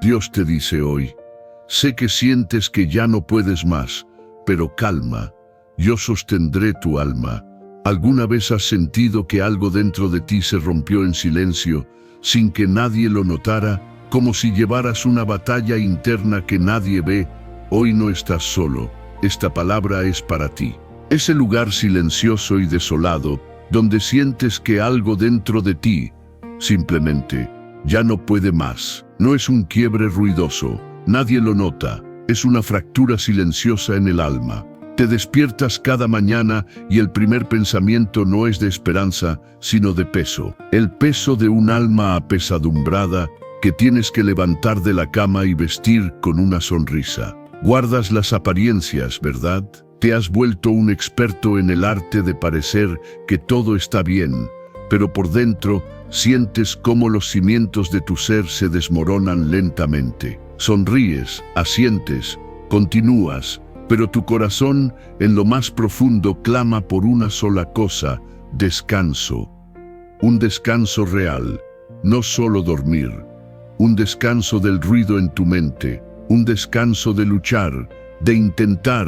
Dios te dice hoy, sé que sientes que ya no puedes más, pero calma, yo sostendré tu alma. ¿Alguna vez has sentido que algo dentro de ti se rompió en silencio, sin que nadie lo notara, como si llevaras una batalla interna que nadie ve? Hoy no estás solo, esta palabra es para ti. Ese lugar silencioso y desolado, donde sientes que algo dentro de ti, simplemente, ya no puede más. No es un quiebre ruidoso, nadie lo nota, es una fractura silenciosa en el alma. Te despiertas cada mañana y el primer pensamiento no es de esperanza, sino de peso. El peso de un alma apesadumbrada que tienes que levantar de la cama y vestir con una sonrisa. Guardas las apariencias, ¿verdad? Te has vuelto un experto en el arte de parecer que todo está bien, pero por dentro sientes cómo los cimientos de tu ser se desmoronan lentamente. Sonríes, asientes, continúas, pero tu corazón en lo más profundo clama por una sola cosa: descanso. Un descanso real, no solo dormir. Un descanso del ruido en tu mente, un descanso de luchar, de intentar,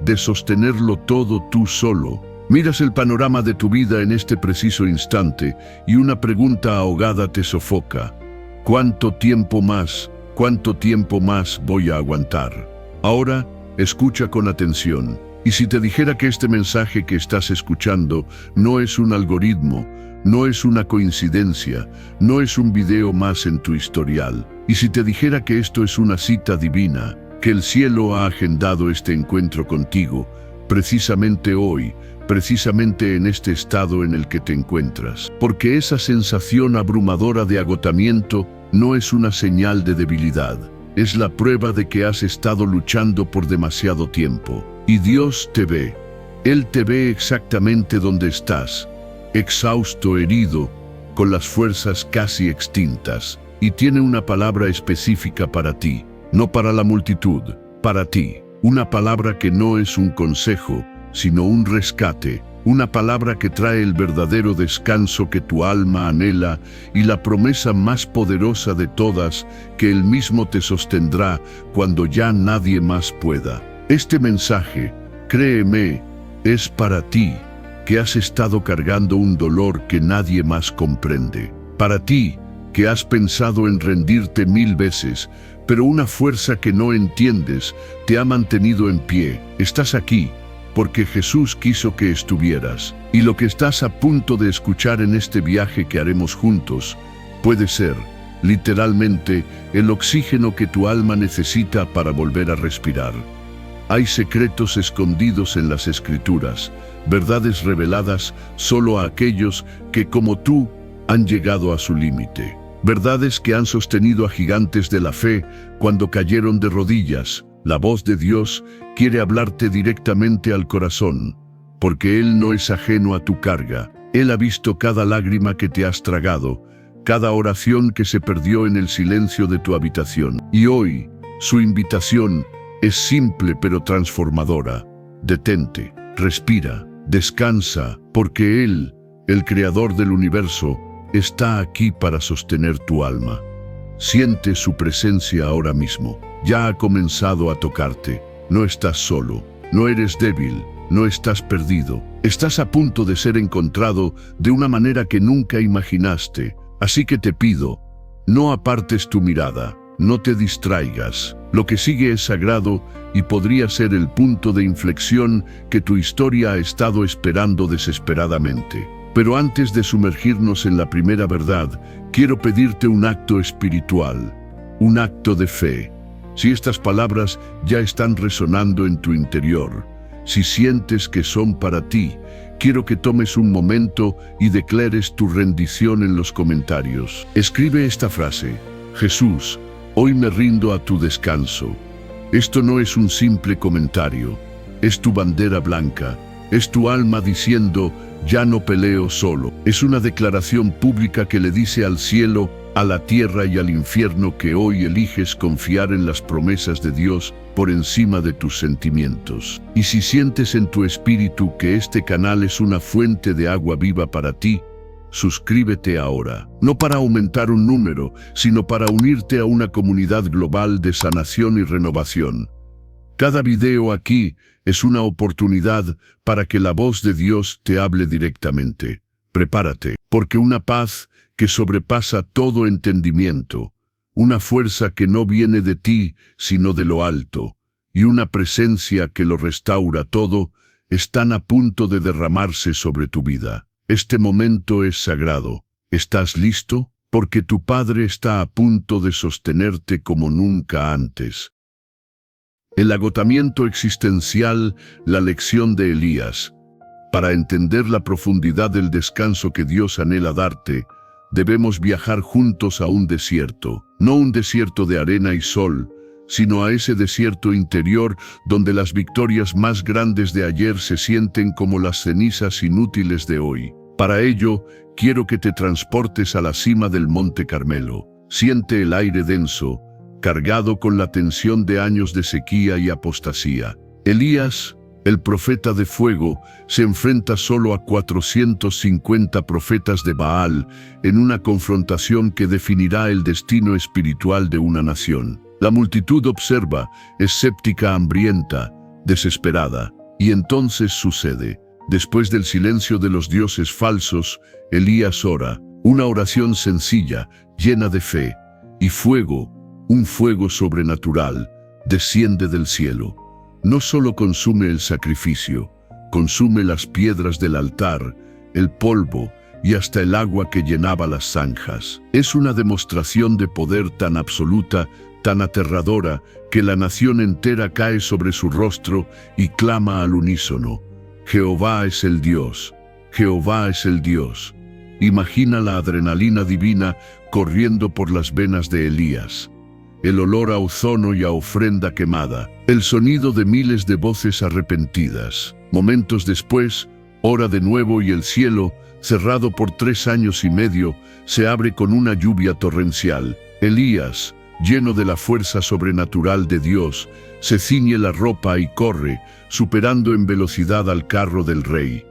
de sostenerlo todo tú solo. Miras el panorama de tu vida en este preciso instante y una pregunta ahogada te sofoca. ¿Cuánto tiempo más voy a aguantar? Ahora, escucha con atención. Y si te dijera que este mensaje que estás escuchando no es un algoritmo, no es una coincidencia, no es un video más en tu historial. Y si te dijera que esto es una cita divina, que el cielo ha agendado este encuentro contigo, precisamente hoy, precisamente en este estado en el que te encuentras. Porque esa sensación abrumadora de agotamiento no es una señal de debilidad, es la prueba de que has estado luchando por demasiado tiempo. Y Dios te ve. Él te ve exactamente donde estás, exhausto, herido, con las fuerzas casi extintas, y tiene una palabra específica para ti, no para la multitud, para ti. Una palabra que no es un consejo, sino un rescate, una palabra que trae el verdadero descanso que tu alma anhela y la promesa más poderosa de todas, que Él mismo te sostendrá cuando ya nadie más pueda. Este mensaje, créeme, es para ti, que has estado cargando un dolor que nadie más comprende. Para ti, que has pensado en rendirte 1000 veces, pero una fuerza que no entiendes te ha mantenido en pie. Estás aquí porque Jesús quiso que estuvieras. Y lo que estás a punto de escuchar en este viaje que haremos juntos puede ser, literalmente, el oxígeno que tu alma necesita para volver a respirar. Hay secretos escondidos en las Escrituras, verdades reveladas solo a aquellos que, como tú, han llegado a su límite. Verdades que han sostenido a gigantes de la fe cuando cayeron de rodillas. La voz de Dios quiere hablarte directamente al corazón, porque Él no es ajeno a tu carga. Él ha visto cada lágrima que te has tragado, cada oración que se perdió en el silencio de tu habitación. Y hoy, su invitación es simple pero transformadora. Detente, respira, descansa, porque Él, el Creador del universo, está aquí para sostener tu alma. Siente su presencia ahora mismo. Ya ha comenzado a tocarte. No estás solo, no eres débil, no estás perdido. Estás a punto de ser encontrado de una manera que nunca imaginaste. Así que te pido, no apartes tu mirada, no te distraigas. Lo que sigue es sagrado y podría ser el punto de inflexión que tu historia ha estado esperando desesperadamente. Pero antes de sumergirnos en la primera verdad, quiero pedirte un acto espiritual, un acto de fe. Si estas palabras ya están resonando en tu interior, si sientes que son para ti, quiero que tomes un momento y declares tu rendición en los comentarios. Escribe esta frase: Jesús, hoy me rindo a tu descanso. Esto no es un simple comentario, es tu bandera blanca, es tu alma diciendo: ya no peleo solo. Es una declaración pública que le dice al cielo, a la tierra y al infierno que hoy eliges confiar en las promesas de Dios por encima de tus sentimientos. Y si sientes en tu espíritu que este canal es una fuente de agua viva para ti, Suscríbete ahora, no para aumentar un número, sino para unirte a una comunidad global de sanación y renovación. Cada video aquí es una oportunidad para que la voz de Dios te hable directamente. Prepárate, porque una paz que sobrepasa todo entendimiento, una fuerza que no viene de ti, sino de lo alto, y una presencia que lo restaura todo, están a punto de derramarse sobre tu vida. Este momento es sagrado. ¿Estás listo? Porque tu Padre está a punto de sostenerte como nunca antes. El agotamiento existencial, la lección de Elías. Para entender la profundidad del descanso que Dios anhela darte, debemos viajar juntos a un desierto, no un desierto de arena y sol, sino a ese desierto interior donde las victorias más grandes de ayer se sienten como las cenizas inútiles de hoy. Para ello, quiero que te transportes a la cima del Monte Carmelo. Siente el aire denso, cargado con la tensión de años de sequía y apostasía. Elías, el profeta de fuego, se enfrenta solo a 450 profetas de Baal en una confrontación que definirá el destino espiritual de una nación. La multitud observa, escéptica, hambrienta, desesperada, y entonces sucede. Después del silencio de los dioses falsos, Elías ora, una oración sencilla, llena de fe, y fuego, un fuego sobrenatural, desciende del cielo. No solo consume el sacrificio, consume las piedras del altar, el polvo y hasta el agua que llenaba las zanjas. Es una demostración de poder tan absoluta, tan aterradora, que la nación entera cae sobre su rostro y clama al unísono: Jehová es el Dios, Jehová es el Dios. Imagina la adrenalina divina corriendo por las venas de Elías. El olor a ozono y a ofrenda quemada, el sonido de miles de voces arrepentidas. Momentos después, ora de nuevo y el cielo, cerrado por 3 años y medio, se abre con una lluvia torrencial. Elías, lleno de la fuerza sobrenatural de Dios, se ciñe la ropa y corre, superando en velocidad al carro del rey.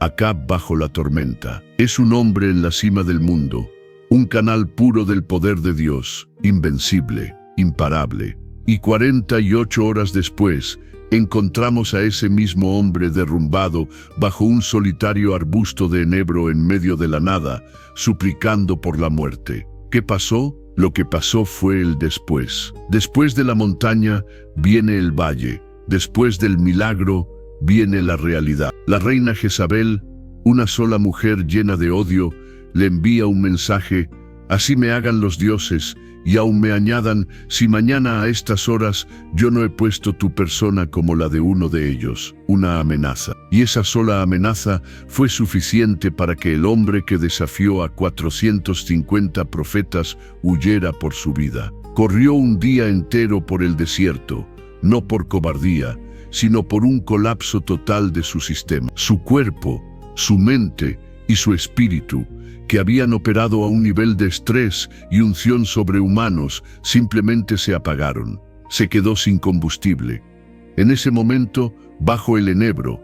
Acab bajo la tormenta. Es un hombre en la cima del mundo, un canal puro del poder de Dios, invencible, imparable. Y 48 horas después, encontramos a ese mismo hombre derrumbado bajo un solitario arbusto de enebro en medio de la nada, suplicando por la muerte. ¿Qué pasó? Lo que pasó fue el después. Después de la montaña viene el valle. Después del milagro viene la realidad. La reina Jezabel, una sola mujer llena de odio, le envía un mensaje: así me hagan los dioses, y aún me añadan, si mañana a estas horas yo no he puesto tu persona como la de uno de ellos. Una amenaza. Y esa sola amenaza fue suficiente para que el hombre que desafió a 450 profetas huyera por su vida. Corrió un día entero por el desierto, no por cobardía, sino por un colapso total de su sistema. Su cuerpo, su mente y su espíritu, que habían operado a un nivel de estrés y unción sobrehumanos, simplemente se apagaron. Se quedó sin combustible. En ese momento, bajo el enebro,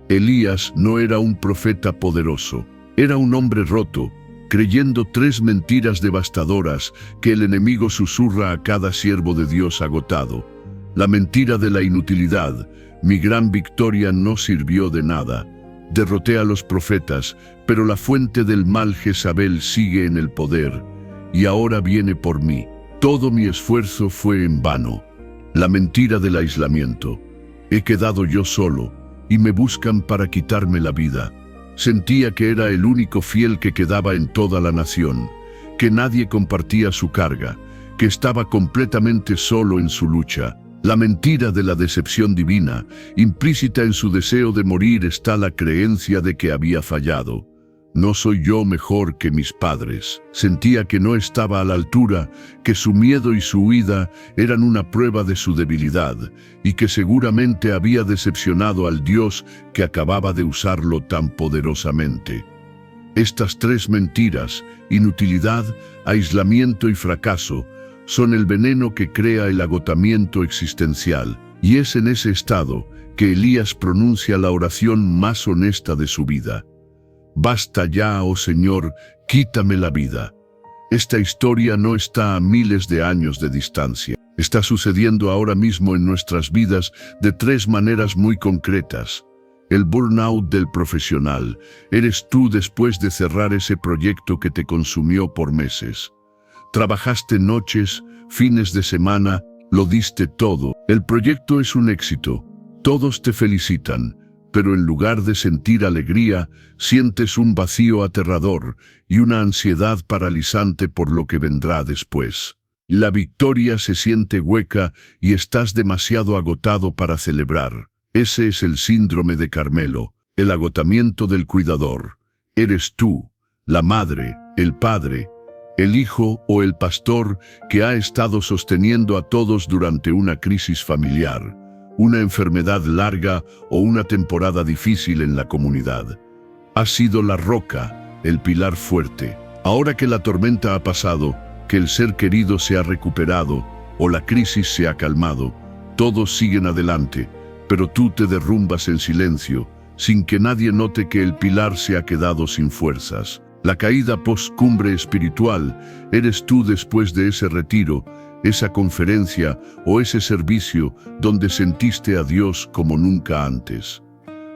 Elías no era un profeta poderoso. Era un hombre roto, creyendo 3 mentiras devastadoras que el enemigo susurra a cada siervo de Dios agotado. La mentira de la inutilidad: mi gran victoria no sirvió de nada. Derroté a los profetas, pero la fuente del mal Jezabel sigue en el poder, y ahora viene por mí. Todo mi esfuerzo fue en vano. La mentira del aislamiento: he quedado yo solo, y me buscan para quitarme la vida. Sentía que era el único fiel que quedaba en toda la nación, que nadie compartía su carga, que estaba completamente solo en su lucha. La mentira de la decepción divina, implícita en su deseo de morir, está la creencia de que había fallado. No soy yo mejor que mis padres. Sentía que no estaba a la altura, que su miedo y su huida eran una prueba de su debilidad, y que seguramente había decepcionado al Dios que acababa de usarlo tan poderosamente. Estas 3 mentiras, inutilidad, aislamiento y fracaso, son el veneno que crea el agotamiento existencial, y es en ese estado que Elías pronuncia la oración más honesta de su vida: Basta ya, oh Señor, quítame la vida. Esta historia no está a miles de años de distancia. Está sucediendo ahora mismo en nuestras vidas de tres maneras muy concretas. El burnout del profesional. Eres tú después de cerrar ese proyecto que te consumió por meses. Trabajaste noches, fines de semana, lo diste todo. El proyecto es un éxito. Todos te felicitan. Pero en lugar de sentir alegría, sientes un vacío aterrador y una ansiedad paralizante por lo que vendrá después. La victoria se siente hueca y estás demasiado agotado para celebrar. Ese es el síndrome de Carmelo, el agotamiento del cuidador. Eres tú, la madre, el padre, el hijo o el pastor que ha estado sosteniendo a todos durante una crisis familiar, una enfermedad larga o una temporada difícil en la comunidad. Has sido la roca, el pilar fuerte. Ahora que la tormenta ha pasado, que el ser querido se ha recuperado o la crisis se ha calmado, todos siguen adelante, pero tú te derrumbas en silencio, sin que nadie note que el pilar se ha quedado sin fuerzas. La caída post-cumbre espiritual eres tú después de ese retiro, esa conferencia o ese servicio donde sentiste a Dios como nunca antes.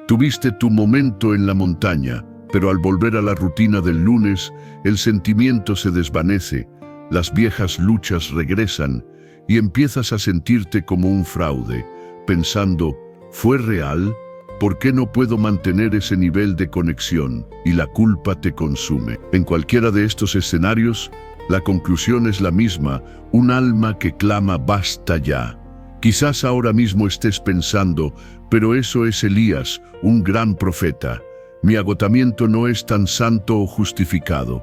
Tuviste tu momento en la montaña, pero al volver a la rutina del lunes, el sentimiento se desvanece, las viejas luchas regresan y empiezas a sentirte como un fraude, pensando, ¿fue real? ¿Por qué no puedo mantener ese nivel de conexión? Y la culpa te consume. En cualquiera de estos escenarios, la conclusión es la misma, un alma que clama basta ya. Quizás ahora mismo estés pensando, pero eso es Elías, un gran profeta. Mi agotamiento no es tan santo o justificado.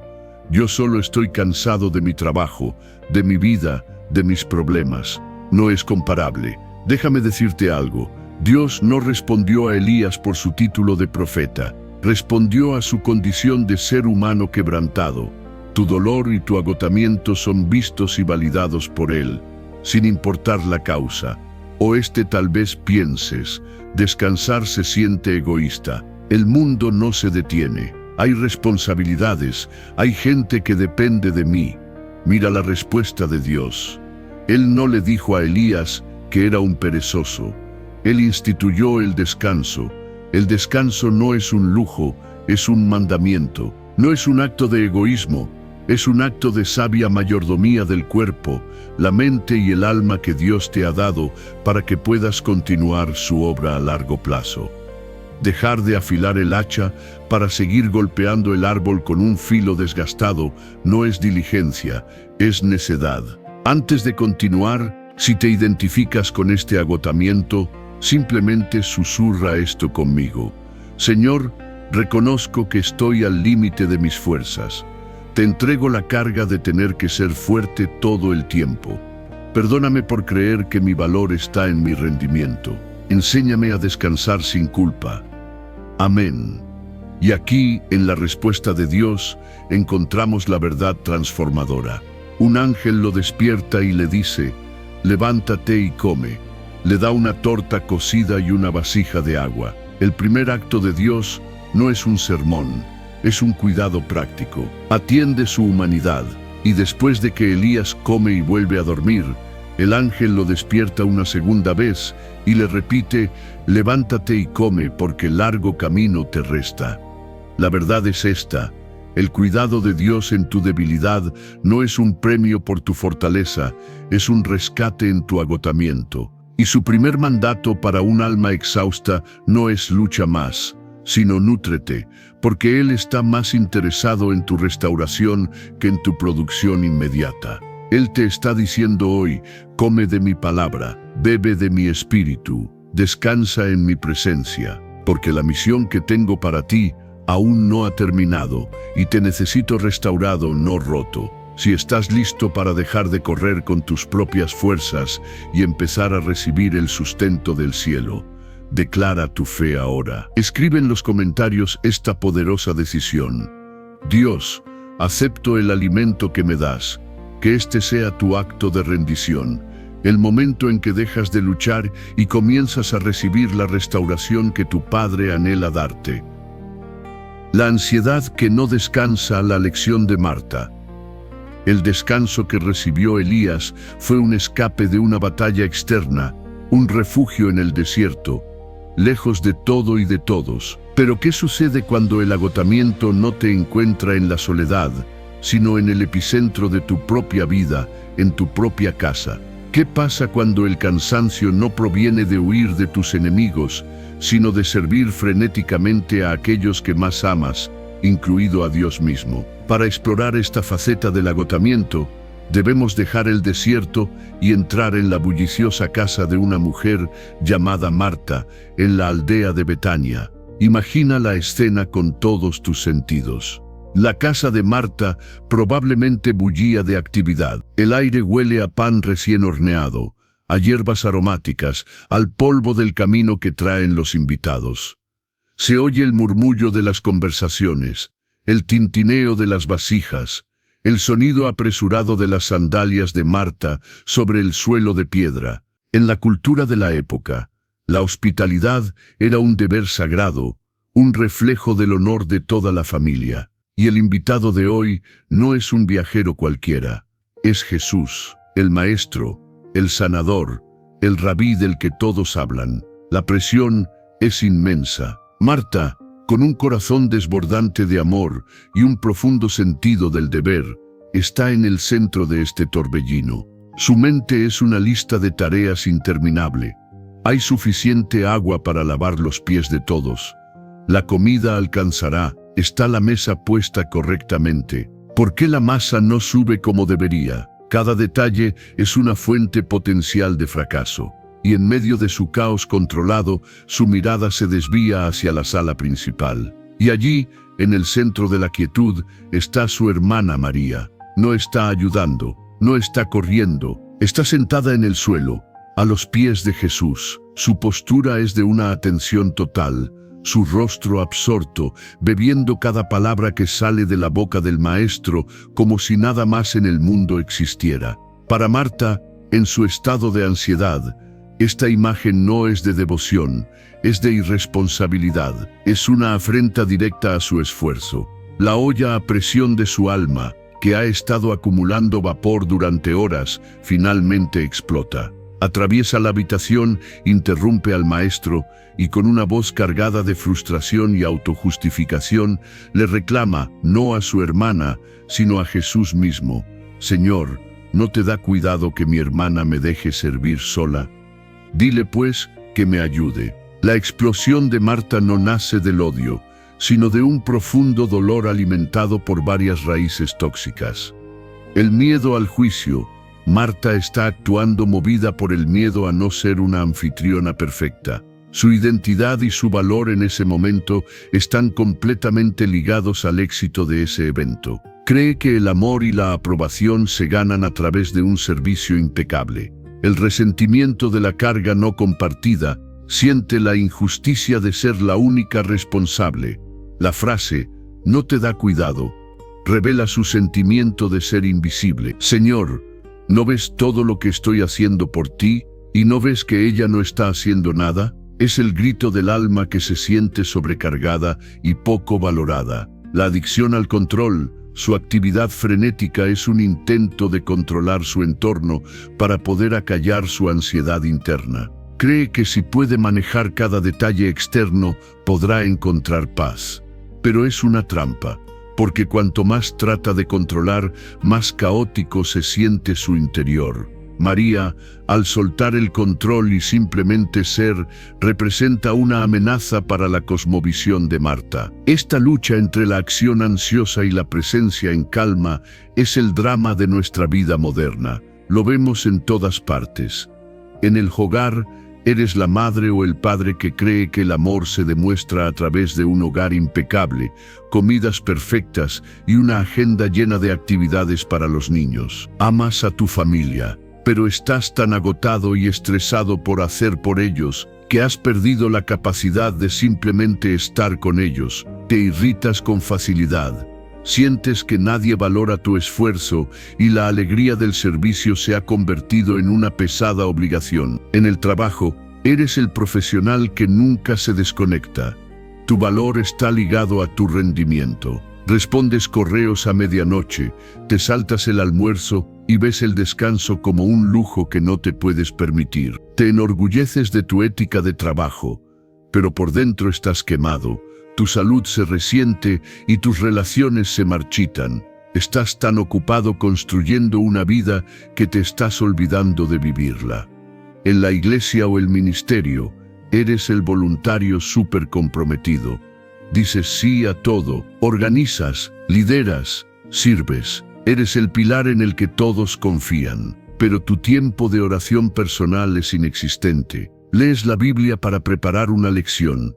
Yo solo estoy cansado de mi trabajo, de mi vida, de mis problemas. No es comparable. Déjame decirte algo. Dios no respondió a Elías por su título de profeta. Respondió a su condición de ser humano quebrantado. Tu dolor y tu agotamiento son vistos y validados por Él, sin importar la causa. O tal vez pienses, descansar se siente egoísta. El mundo no se detiene. Hay responsabilidades, hay gente que depende de mí. Mira la respuesta de Dios. Él no le dijo a Elías que era un perezoso. Él instituyó el descanso. El descanso no es un lujo, es un mandamiento. No es un acto de egoísmo, es un acto de sabia mayordomía del cuerpo, la mente y el alma que Dios te ha dado para que puedas continuar su obra a largo plazo. Dejar de afilar el hacha para seguir golpeando el árbol con un filo desgastado no es diligencia, es necedad. Antes de continuar, si te identificas con este agotamiento, simplemente susurra esto conmigo. Señor, reconozco que estoy al límite de mis fuerzas. Te entrego la carga de tener que ser fuerte todo el tiempo. Perdóname por creer que mi valor está en mi rendimiento. Enséñame a descansar sin culpa. Amén. Y aquí, en la respuesta de Dios, encontramos la verdad transformadora. Un ángel lo despierta y le dice, levántate y come. Le da una torta cocida y una vasija de agua. El primer acto de Dios no es un sermón, es un cuidado práctico. Atiende su humanidad, y después de que Elías come y vuelve a dormir, el ángel lo despierta una segunda vez y le repite, levántate y come porque largo camino te resta. La verdad es esta, el cuidado de Dios en tu debilidad no es un premio por tu fortaleza, es un rescate en tu agotamiento. Y su primer mandato para un alma exhausta no es lucha más, sino nútrete, porque Él está más interesado en tu restauración que en tu producción inmediata. Él te está diciendo hoy, come de mi palabra, bebe de mi espíritu, descansa en mi presencia, porque la misión que tengo para ti aún no ha terminado y te necesito restaurado, no roto. Si estás listo para dejar de correr con tus propias fuerzas y empezar a recibir el sustento del cielo, declara tu fe ahora. Escribe en los comentarios esta poderosa decisión. Dios, acepto el alimento que me das. Que este sea tu acto de rendición, el momento en que dejas de luchar y comienzas a recibir la restauración que tu Padre anhela darte. La ansiedad que no descansa, la lección de Marta. El descanso que recibió Elías fue un escape de una batalla externa, un refugio en el desierto, lejos de todo y de todos. Pero ¿qué sucede cuando el agotamiento no te encuentra en la soledad, sino en el epicentro de tu propia vida, en tu propia casa? ¿Qué pasa cuando el cansancio no proviene de huir de tus enemigos, sino de servir frenéticamente a aquellos que más amas, incluido a Dios mismo? Para explorar esta faceta del agotamiento, debemos dejar el desierto y entrar en la bulliciosa casa de una mujer llamada Marta, en la aldea de Betania. Imagina la escena con todos tus sentidos. La casa de Marta probablemente bullía de actividad. El aire huele a pan recién horneado, a hierbas aromáticas, al polvo del camino que traen los invitados. Se oye el murmullo de las conversaciones, el tintineo de las vasijas, el sonido apresurado de las sandalias de Marta sobre el suelo de piedra. En la cultura de la época, la hospitalidad era un deber sagrado, un reflejo del honor de toda la familia. Y el invitado de hoy no es un viajero cualquiera, es Jesús, el Maestro, el Sanador, el Rabí del que todos hablan. La presión es inmensa. Marta, con un corazón desbordante de amor y un profundo sentido del deber, está en el centro de este torbellino. Su mente es una lista de tareas interminable. Hay suficiente agua para lavar los pies de todos. La comida alcanzará. ¿Está la mesa puesta correctamente? ¿Por qué la masa no sube como debería? Cada detalle es una fuente potencial de fracaso. Y en medio de su caos controlado, su mirada se desvía hacia la sala principal. Y allí, en el centro de la quietud, está su hermana María. No está ayudando, no está corriendo, está sentada en el suelo, a los pies de Jesús. Su postura es de una atención total, su rostro absorto, bebiendo cada palabra que sale de la boca del Maestro, como si nada más en el mundo existiera. Para Marta, en su estado de ansiedad, esta imagen no es de devoción, es de irresponsabilidad, es una afrenta directa a su esfuerzo. La olla a presión de su alma, que ha estado acumulando vapor durante horas, finalmente explota. Atraviesa la habitación, interrumpe al Maestro y con una voz cargada de frustración y autojustificación le reclama no a su hermana, sino a Jesús mismo. Señor, ¿no te da cuidado que mi hermana me deje servir sola? Dile pues que me ayude. La explosión de Marta no nace del odio, sino de un profundo dolor alimentado por varias raíces tóxicas. El miedo al juicio. Marta está actuando movida por el miedo a no ser una anfitriona perfecta. Su identidad y su valor en ese momento están completamente ligados al éxito de ese evento. Cree que el amor y la aprobación se ganan a través de un servicio impecable. El resentimiento de la carga no compartida siente la injusticia de ser la única responsable. La frase, no te da cuidado, revela su sentimiento de ser invisible. Señor, ¿no ves todo lo que estoy haciendo por ti? ¿Y no ves que ella no está haciendo nada? Es el grito del alma que se siente sobrecargada y poco valorada. La adicción al control, su actividad frenética es un intento de controlar su entorno para poder acallar su ansiedad interna. Cree que si puede manejar cada detalle externo, podrá encontrar paz. Pero es una trampa, porque cuanto más trata de controlar, más caótico se siente su interior. María, al soltar el control y simplemente ser, representa una amenaza para la cosmovisión de Marta. Esta lucha entre la acción ansiosa y la presencia en calma es el drama de nuestra vida moderna. Lo vemos en todas partes. En el hogar, eres la madre o el padre que cree que el amor se demuestra a través de un hogar impecable, comidas perfectas y una agenda llena de actividades para los niños. Amas a tu familia, pero estás tan agotado y estresado por hacer por ellos que has perdido la capacidad de simplemente estar con ellos. Te irritas con facilidad. Sientes que nadie valora tu esfuerzo y la alegría del servicio se ha convertido en una pesada obligación. En el trabajo, eres el profesional que nunca se desconecta. Tu valor está ligado a tu rendimiento. Respondes correos a medianoche, te saltas el almuerzo y ves el descanso como un lujo que no te puedes permitir. Te enorgulleces de tu ética de trabajo, pero por dentro estás quemado, tu salud se resiente y tus relaciones se marchitan. Estás tan ocupado construyendo una vida que te estás olvidando de vivirla. En la iglesia o el ministerio, eres el voluntario súper comprometido. Dices sí a todo, organizas, lideras, sirves. Eres el pilar en el que todos confían, pero tu tiempo de oración personal es inexistente. Lees la Biblia para preparar una lección,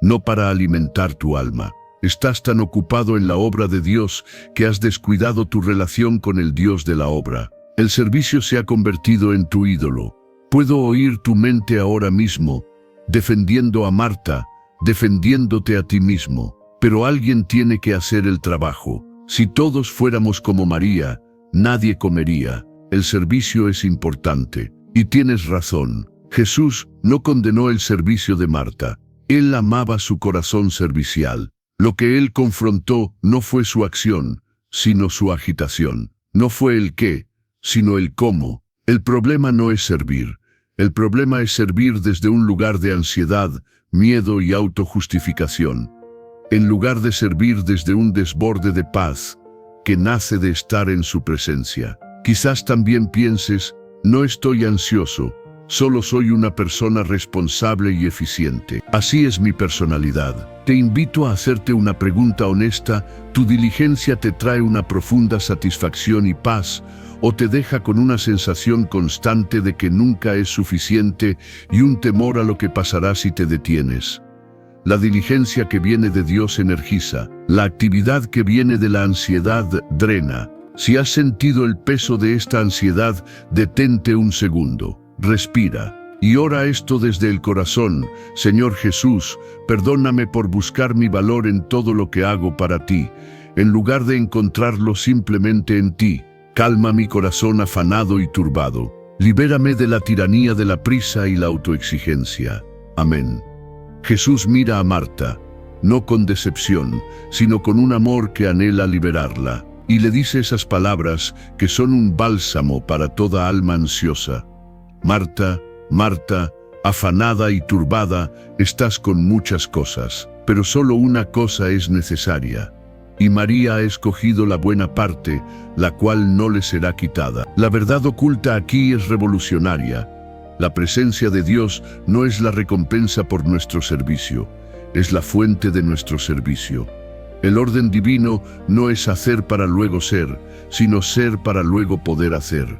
no para alimentar tu alma. Estás tan ocupado en la obra de Dios que has descuidado tu relación con el Dios de la obra. El servicio se ha convertido en tu ídolo. Puedo oír tu mente ahora mismo, defendiendo a Marta, defendiéndote a ti mismo. Pero alguien tiene que hacer el trabajo. Si todos fuéramos como María, nadie comería. El servicio es importante. Y tienes razón. Jesús no condenó el servicio de Marta. Él amaba su corazón servicial. Lo que él confrontó no fue su acción, sino su agitación. No fue el qué, sino el cómo. El problema no es servir. El problema es servir desde un lugar de ansiedad, miedo y autojustificación, en lugar de servir desde un desborde de paz que nace de estar en su presencia. Quizás también pienses, no estoy ansioso, solo soy una persona responsable y eficiente. Así es mi personalidad. Te invito a hacerte una pregunta honesta. ¿Tu diligencia te trae una profunda satisfacción y paz, o te deja con una sensación constante de que nunca es suficiente y un temor a lo que pasará si te detienes? La diligencia que viene de Dios energiza. La actividad que viene de la ansiedad drena. Si has sentido el peso de esta ansiedad, detente un segundo. Respira y ora esto desde el corazón. Señor Jesús, perdóname por buscar mi valor en todo lo que hago para ti, en lugar de encontrarlo simplemente en ti. Calma mi corazón afanado y turbado. Libérame de la tiranía de la prisa y la autoexigencia. Amén. Jesús mira a Marta, no con decepción, sino con un amor que anhela liberarla, y le dice esas palabras que son un bálsamo para toda alma ansiosa. Marta, Marta, afanada y turbada, estás con muchas cosas, pero solo una cosa es necesaria. Y María ha escogido la buena parte, la cual no le será quitada. La verdad oculta aquí es revolucionaria. La presencia de Dios no es la recompensa por nuestro servicio, es la fuente de nuestro servicio. El orden divino no es hacer para luego ser, sino ser para luego poder hacer.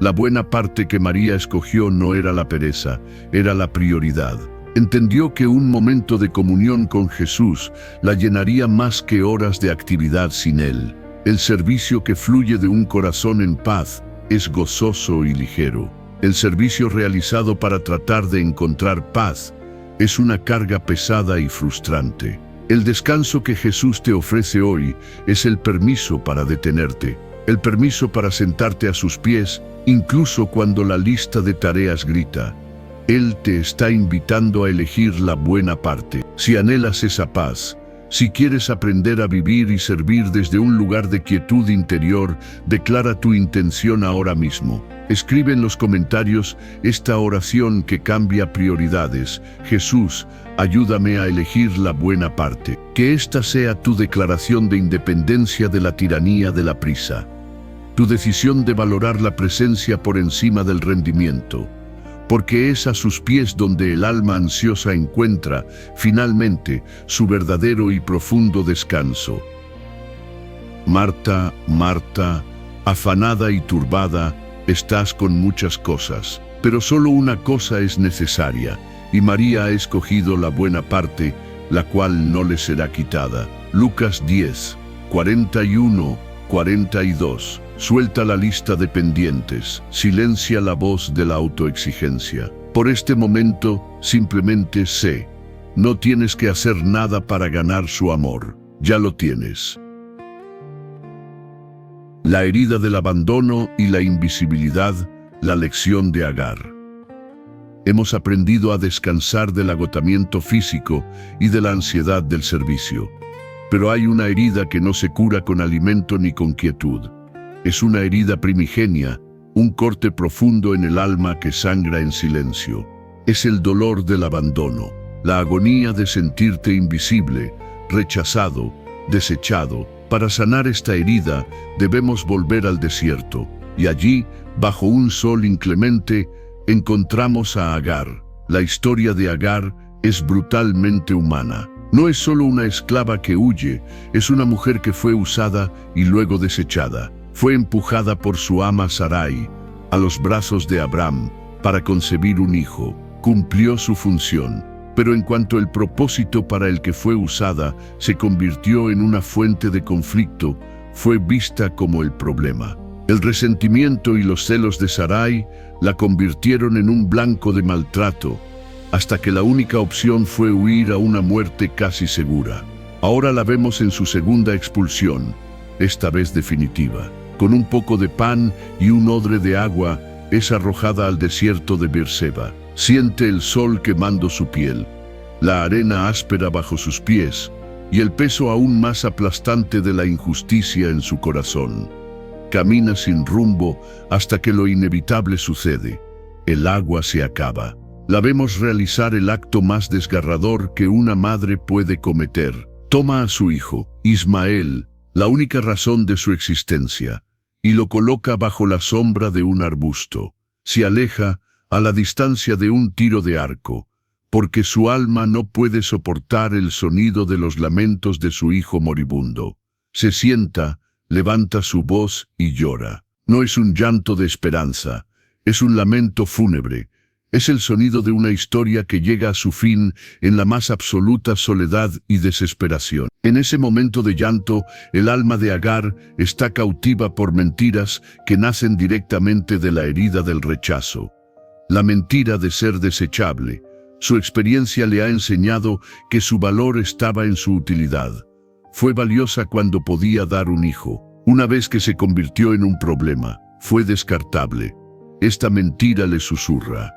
La buena parte que María escogió no era la pereza, era la prioridad. Entendió que un momento de comunión con Jesús la llenaría más que horas de actividad sin Él. El servicio que fluye de un corazón en paz es gozoso y ligero. El servicio realizado para tratar de encontrar paz es una carga pesada y frustrante. El descanso que Jesús te ofrece hoy es el permiso para detenerte, el permiso para sentarte a sus pies, incluso cuando la lista de tareas grita. Él te está invitando a elegir la buena parte. Si anhelas esa paz, si quieres aprender a vivir y servir desde un lugar de quietud interior, declara tu intención ahora mismo. Escribe en los comentarios esta oración que cambia prioridades. Jesús, ayúdame a elegir la buena parte. Que esta sea tu declaración de independencia de la tiranía de la prisa. Tu decisión de valorar la presencia por encima del rendimiento. Porque es a sus pies donde el alma ansiosa encuentra, finalmente, su verdadero y profundo descanso. Marta, Marta, afanada y turbada, estás con muchas cosas, pero solo una cosa es necesaria, y María ha escogido la buena parte, la cual no le será quitada. Lucas 10, 41, 42. Suelta la lista de pendientes, silencia la voz de la autoexigencia. Por este momento, simplemente sé. No tienes que hacer nada para ganar su amor, ya lo tienes. La herida del abandono y la invisibilidad, la lección de Agar. Hemos aprendido a descansar del agotamiento físico y de la ansiedad del servicio. Pero hay una herida que no se cura con alimento ni con quietud. Es una herida primigenia, un corte profundo en el alma que sangra en silencio. Es el dolor del abandono, la agonía de sentirte invisible, rechazado, desechado. Para sanar esta herida, debemos volver al desierto, y allí, bajo un sol inclemente, encontramos a Agar. La historia de Agar es brutalmente humana. No es solo una esclava que huye, es una mujer que fue usada y luego desechada. Fue empujada por su ama Sarai a los brazos de Abraham para concebir un hijo. Cumplió su función, pero en cuanto el propósito para el que fue usada se convirtió en una fuente de conflicto, fue vista como el problema. El resentimiento y los celos de Sarai la convirtieron en un blanco de maltrato, hasta que la única opción fue huir a una muerte casi segura. Ahora la vemos en su segunda expulsión, esta vez definitiva. Con un poco de pan y un odre de agua, es arrojada al desierto de Beerseba. Siente el sol quemando su piel, la arena áspera bajo sus pies y el peso aún más aplastante de la injusticia en su corazón. Camina sin rumbo hasta que lo inevitable sucede. El agua se acaba. La vemos realizar el acto más desgarrador que una madre puede cometer. Toma a su hijo, Ismael, la única razón de su existencia, y lo coloca bajo la sombra de un arbusto. Se aleja a la distancia de un tiro de arco, porque su alma no puede soportar el sonido de los lamentos de su hijo moribundo. Se sienta, levanta su voz y llora. No es un llanto de esperanza, es un lamento fúnebre. Es el sonido de una historia que llega a su fin en la más absoluta soledad y desesperación. En ese momento de llanto, el alma de Agar está cautiva por mentiras que nacen directamente de la herida del rechazo. La mentira de ser desechable. Su experiencia le ha enseñado que su valor estaba en su utilidad. Fue valiosa cuando podía dar un hijo. Una vez que se convirtió en un problema, fue descartable. Esta mentira le susurra: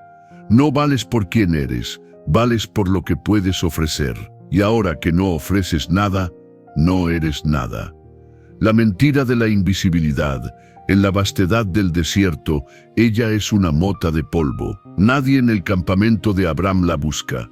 no vales por quien eres, vales por lo que puedes ofrecer. Y ahora que no ofreces nada, no eres nada. La mentira de la invisibilidad. En la vastedad del desierto, ella es una mota de polvo. Nadie en el campamento de Abraham la busca.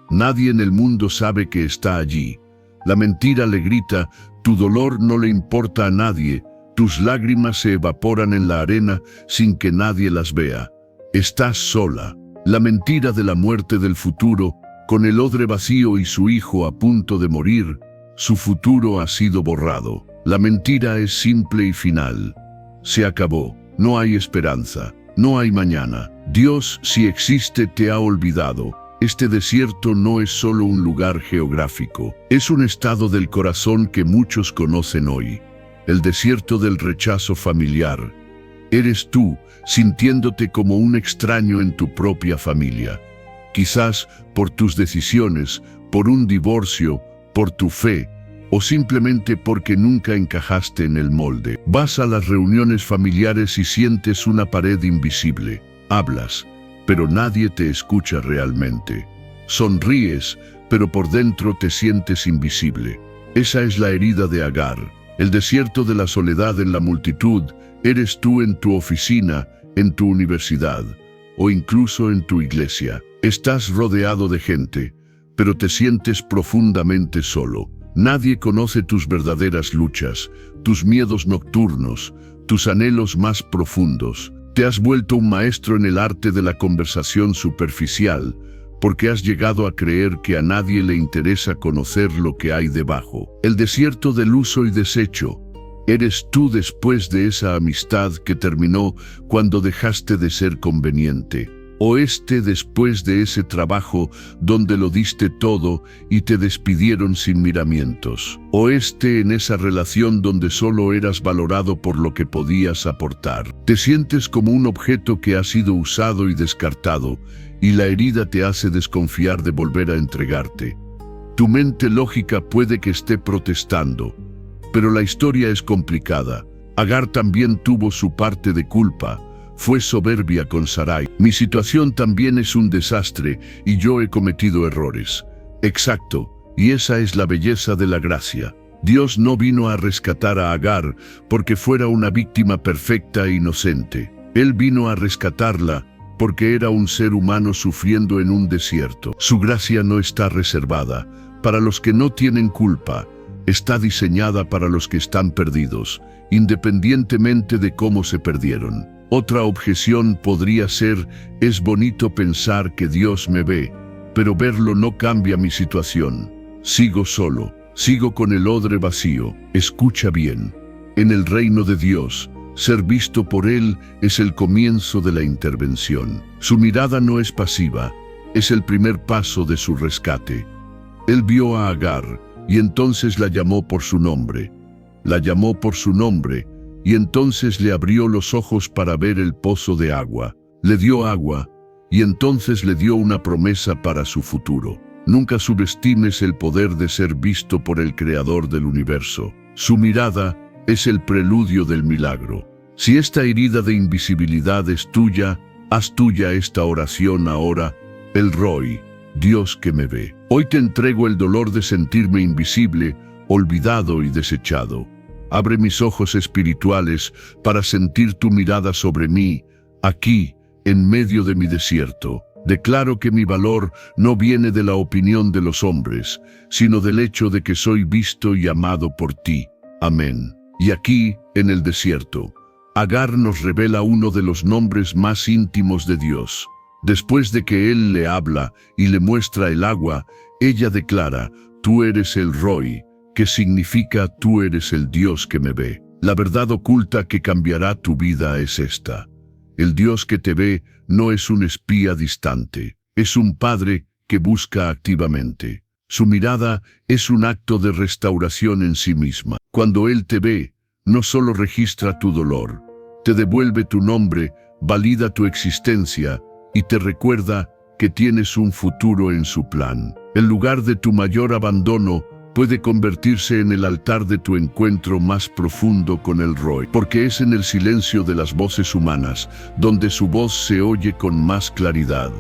Nadie en el mundo sabe que está allí. La mentira le grita: tu dolor no le importa a nadie, tus lágrimas se evaporan en la arena sin que nadie las vea. Estás sola. La mentira de la muerte del futuro, con el odre vacío y su hijo a punto de morir, su futuro ha sido borrado. La mentira es simple y final. Se acabó. No hay esperanza. No hay mañana. Dios, si existe, te ha olvidado. Este desierto no es solo un lugar geográfico. Es un estado del corazón que muchos conocen hoy. El desierto del rechazo familiar. Eres tú, sintiéndote como un extraño en tu propia familia. Quizás por tus decisiones, por un divorcio, por tu fe, o simplemente porque nunca encajaste en el molde. Vas a las reuniones familiares y sientes una pared invisible. Hablas, pero nadie te escucha realmente. Sonríes, pero por dentro te sientes invisible. Esa es la herida de Agar. El desierto de la soledad en la multitud. Eres tú en tu oficina, en tu universidad, o incluso en tu iglesia. Estás rodeado de gente, pero te sientes profundamente solo. Nadie conoce tus verdaderas luchas, tus miedos nocturnos, tus anhelos más profundos. Te has vuelto un maestro en el arte de la conversación superficial, porque has llegado a creer que a nadie le interesa conocer lo que hay debajo. El desierto del uso y desecho. Eres tú después de esa amistad que terminó cuando dejaste de ser conveniente. O después de ese trabajo donde lo diste todo y te despidieron sin miramientos. O en esa relación donde solo eras valorado por lo que podías aportar. Te sientes como un objeto que ha sido usado y descartado, y la herida te hace desconfiar de volver a entregarte. Tu mente lógica puede que esté protestando, pero la historia es complicada. Agar también tuvo su parte de culpa. fue soberbia con Sarai. Mi situación también es un desastre y yo he cometido errores. Exacto, y esa es la belleza de la gracia. Dios no vino a rescatar a Agar porque fuera una víctima perfecta e inocente. Él vino a rescatarla porque era un ser humano sufriendo en un desierto. Su gracia no está reservada para los que no tienen culpa. Está diseñada para los que están perdidos, independientemente de cómo se perdieron. Otra objeción podría ser: es bonito pensar que Dios me ve, pero verlo no cambia mi situación. Sigo solo, sigo con el odre vacío. Escucha bien. En el reino de Dios, ser visto por Él es el comienzo de la intervención. Su mirada no es pasiva, es el primer paso de su rescate. Él vio a Agar y entonces la llamó por su nombre. La llamó por su nombre y entonces le abrió los ojos para ver el pozo de agua. Le dio agua y entonces le dio una promesa para su futuro. Nunca subestimes el poder de ser visto por el Creador del universo. Su mirada es el preludio del milagro. Si esta herida de invisibilidad es tuya, haz tuya esta oración ahora. El Roi, Dios que me ve. Hoy te entrego el dolor de sentirme invisible, olvidado y desechado. Abre mis ojos espirituales para sentir tu mirada sobre mí, aquí, en medio de mi desierto. Declaro que mi valor no viene de la opinión de los hombres, sino del hecho de que soy visto y amado por ti. Amén. Y aquí, en el desierto, Agar nos revela uno de los nombres más íntimos de Dios. Después de que Él le habla y le muestra el agua, ella declara: tú eres el Roi, que significa tú eres el Dios que me ve. La verdad oculta que cambiará tu vida es esta: el Dios que te ve no es un espía distante, es un Padre que busca activamente. Su mirada es un acto de restauración en sí misma. Cuando Él te ve, no solo registra tu dolor, te devuelve tu nombre, valida tu existencia y te recuerda que tienes un futuro en su plan. El lugar de tu mayor abandono puede convertirse en el altar de tu encuentro más profundo con el Roi, porque es en el silencio de las voces humanas donde su voz se oye con más claridad.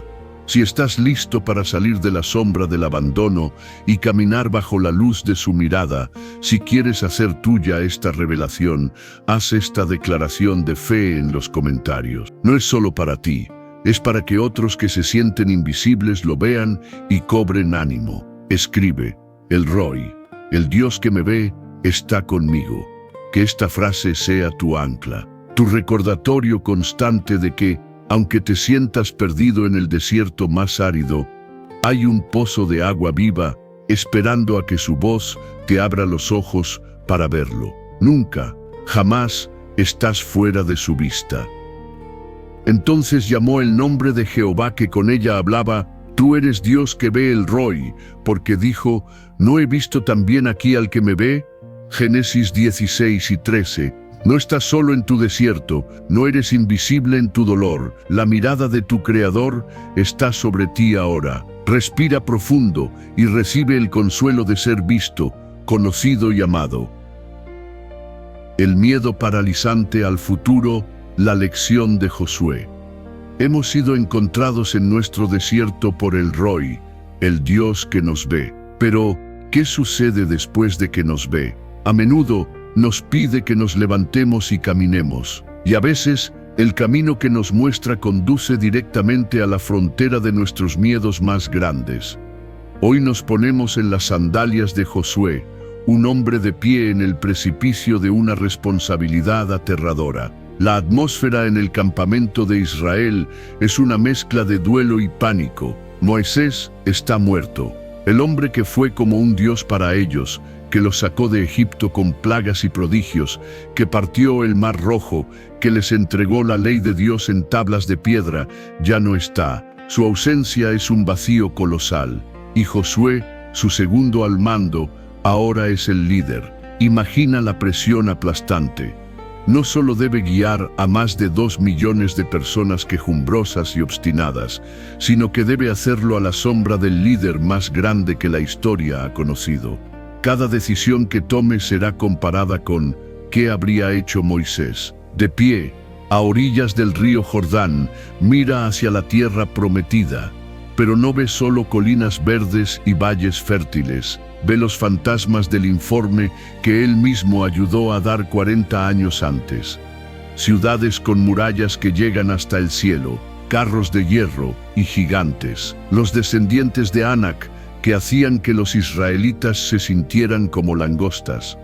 Si estás listo para salir de la sombra del abandono y caminar bajo la luz de su mirada, si quieres hacer tuya esta revelación, haz esta declaración de fe en los comentarios. No es solo para ti, es para que otros que se sienten invisibles lo vean y cobren ánimo. Escribe: el Roi, el Dios que me ve, está conmigo. Que esta frase sea tu ancla, tu recordatorio constante de que, aunque te sientas perdido en el desierto más árido, hay un pozo de agua viva esperando a que su voz te abra los ojos para verlo. Nunca, jamás estás fuera de su vista. Entonces llamó el nombre de Jehová que con ella hablaba: tú eres Dios que ve el Roi, porque dijo: ¿no he visto también aquí al que me ve? Génesis 16:13. No estás solo en tu desierto, no eres invisible en tu dolor. La mirada de tu Creador está sobre ti ahora. Respira profundo y recibe el consuelo de ser visto, conocido y amado. El miedo paralizante al futuro, la lección de Josué. Hemos sido encontrados en nuestro desierto por el Roi, el Dios que nos ve. Pero, ¿qué sucede después de que nos ve? A menudo, nos pide que nos levantemos y caminemos, y a veces el camino que nos muestra conduce directamente a la frontera de nuestros miedos más grandes. Hoy nos ponemos en las sandalias de Josué, un hombre de pie en el precipicio de una responsabilidad aterradora. La atmósfera en el campamento de Israel es una mezcla de duelo y pánico. Moisés está muerto, el hombre que fue como un dios para ellos, que los sacó de Egipto con plagas y prodigios, que partió el mar rojo, que les entregó la ley de Dios en tablas de piedra, ya no está. Su ausencia es un vacío colosal. Y Josué, su segundo al mando, ahora es el líder. Imagina la presión aplastante. No solo debe guiar a más de 2 millones de personas quejumbrosas y obstinadas, sino que debe hacerlo a la sombra del líder más grande que la historia ha conocido. Cada decisión que tome será comparada con ¿qué habría hecho Moisés? De pie, A orillas del río Jordán, mira hacia la tierra prometida, pero no ve solo colinas verdes y valles fértiles, ve los fantasmas del informe que él mismo ayudó a dar 40 años antes. Ciudades con murallas que llegan hasta el cielo, carros de hierro y gigantes, los descendientes de Anak que hacían que los israelitas se sintieran como langostas.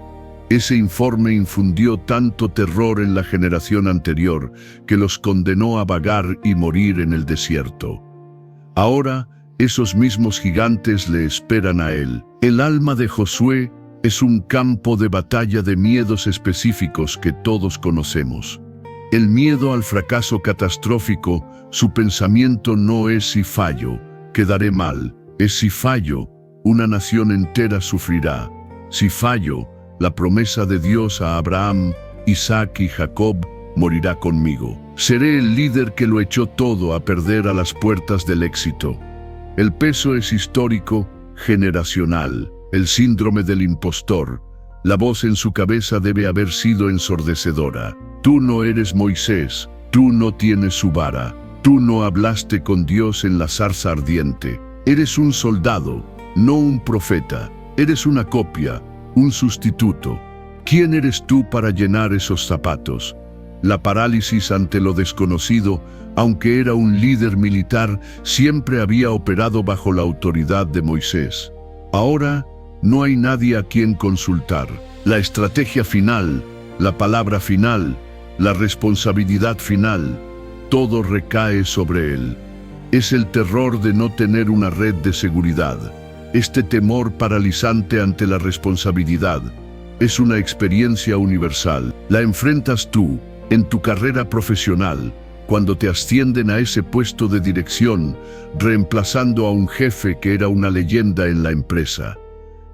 Ese informe infundió tanto terror en la generación anterior que los condenó a vagar y morir en el desierto. Ahora, esos mismos gigantes le esperan a él. El alma de Josué es un campo de batalla de miedos específicos que todos conocemos. El miedo al fracaso catastrófico, su pensamiento no es si fallo, quedaré mal. Es si fallo, una nación entera sufrirá. Si fallo, la promesa de Dios a Abraham, Isaac y Jacob morirá conmigo. Seré el líder que lo echó todo a perder a las puertas del éxito. El peso es histórico, generacional. El síndrome del impostor. La voz en su cabeza debe haber sido ensordecedora. Tú no eres Moisés, tú no tienes su vara. Tú no hablaste con Dios en la zarza ardiente. Eres un soldado, no un profeta. Eres una copia, un sustituto. ¿Quién eres tú para llenar esos zapatos? La parálisis ante lo desconocido, aunque era un líder militar, siempre había operado bajo la autoridad de Moisés. Ahora, no hay nadie a quien consultar. La estrategia final, la palabra final, la responsabilidad final, todo recae sobre él. Es el terror de no tener una red de seguridad. Este temor paralizante ante la responsabilidad es una experiencia universal. La enfrentas tú, en tu carrera profesional, cuando te ascienden a ese puesto de dirección, reemplazando a un jefe que era una leyenda en la empresa.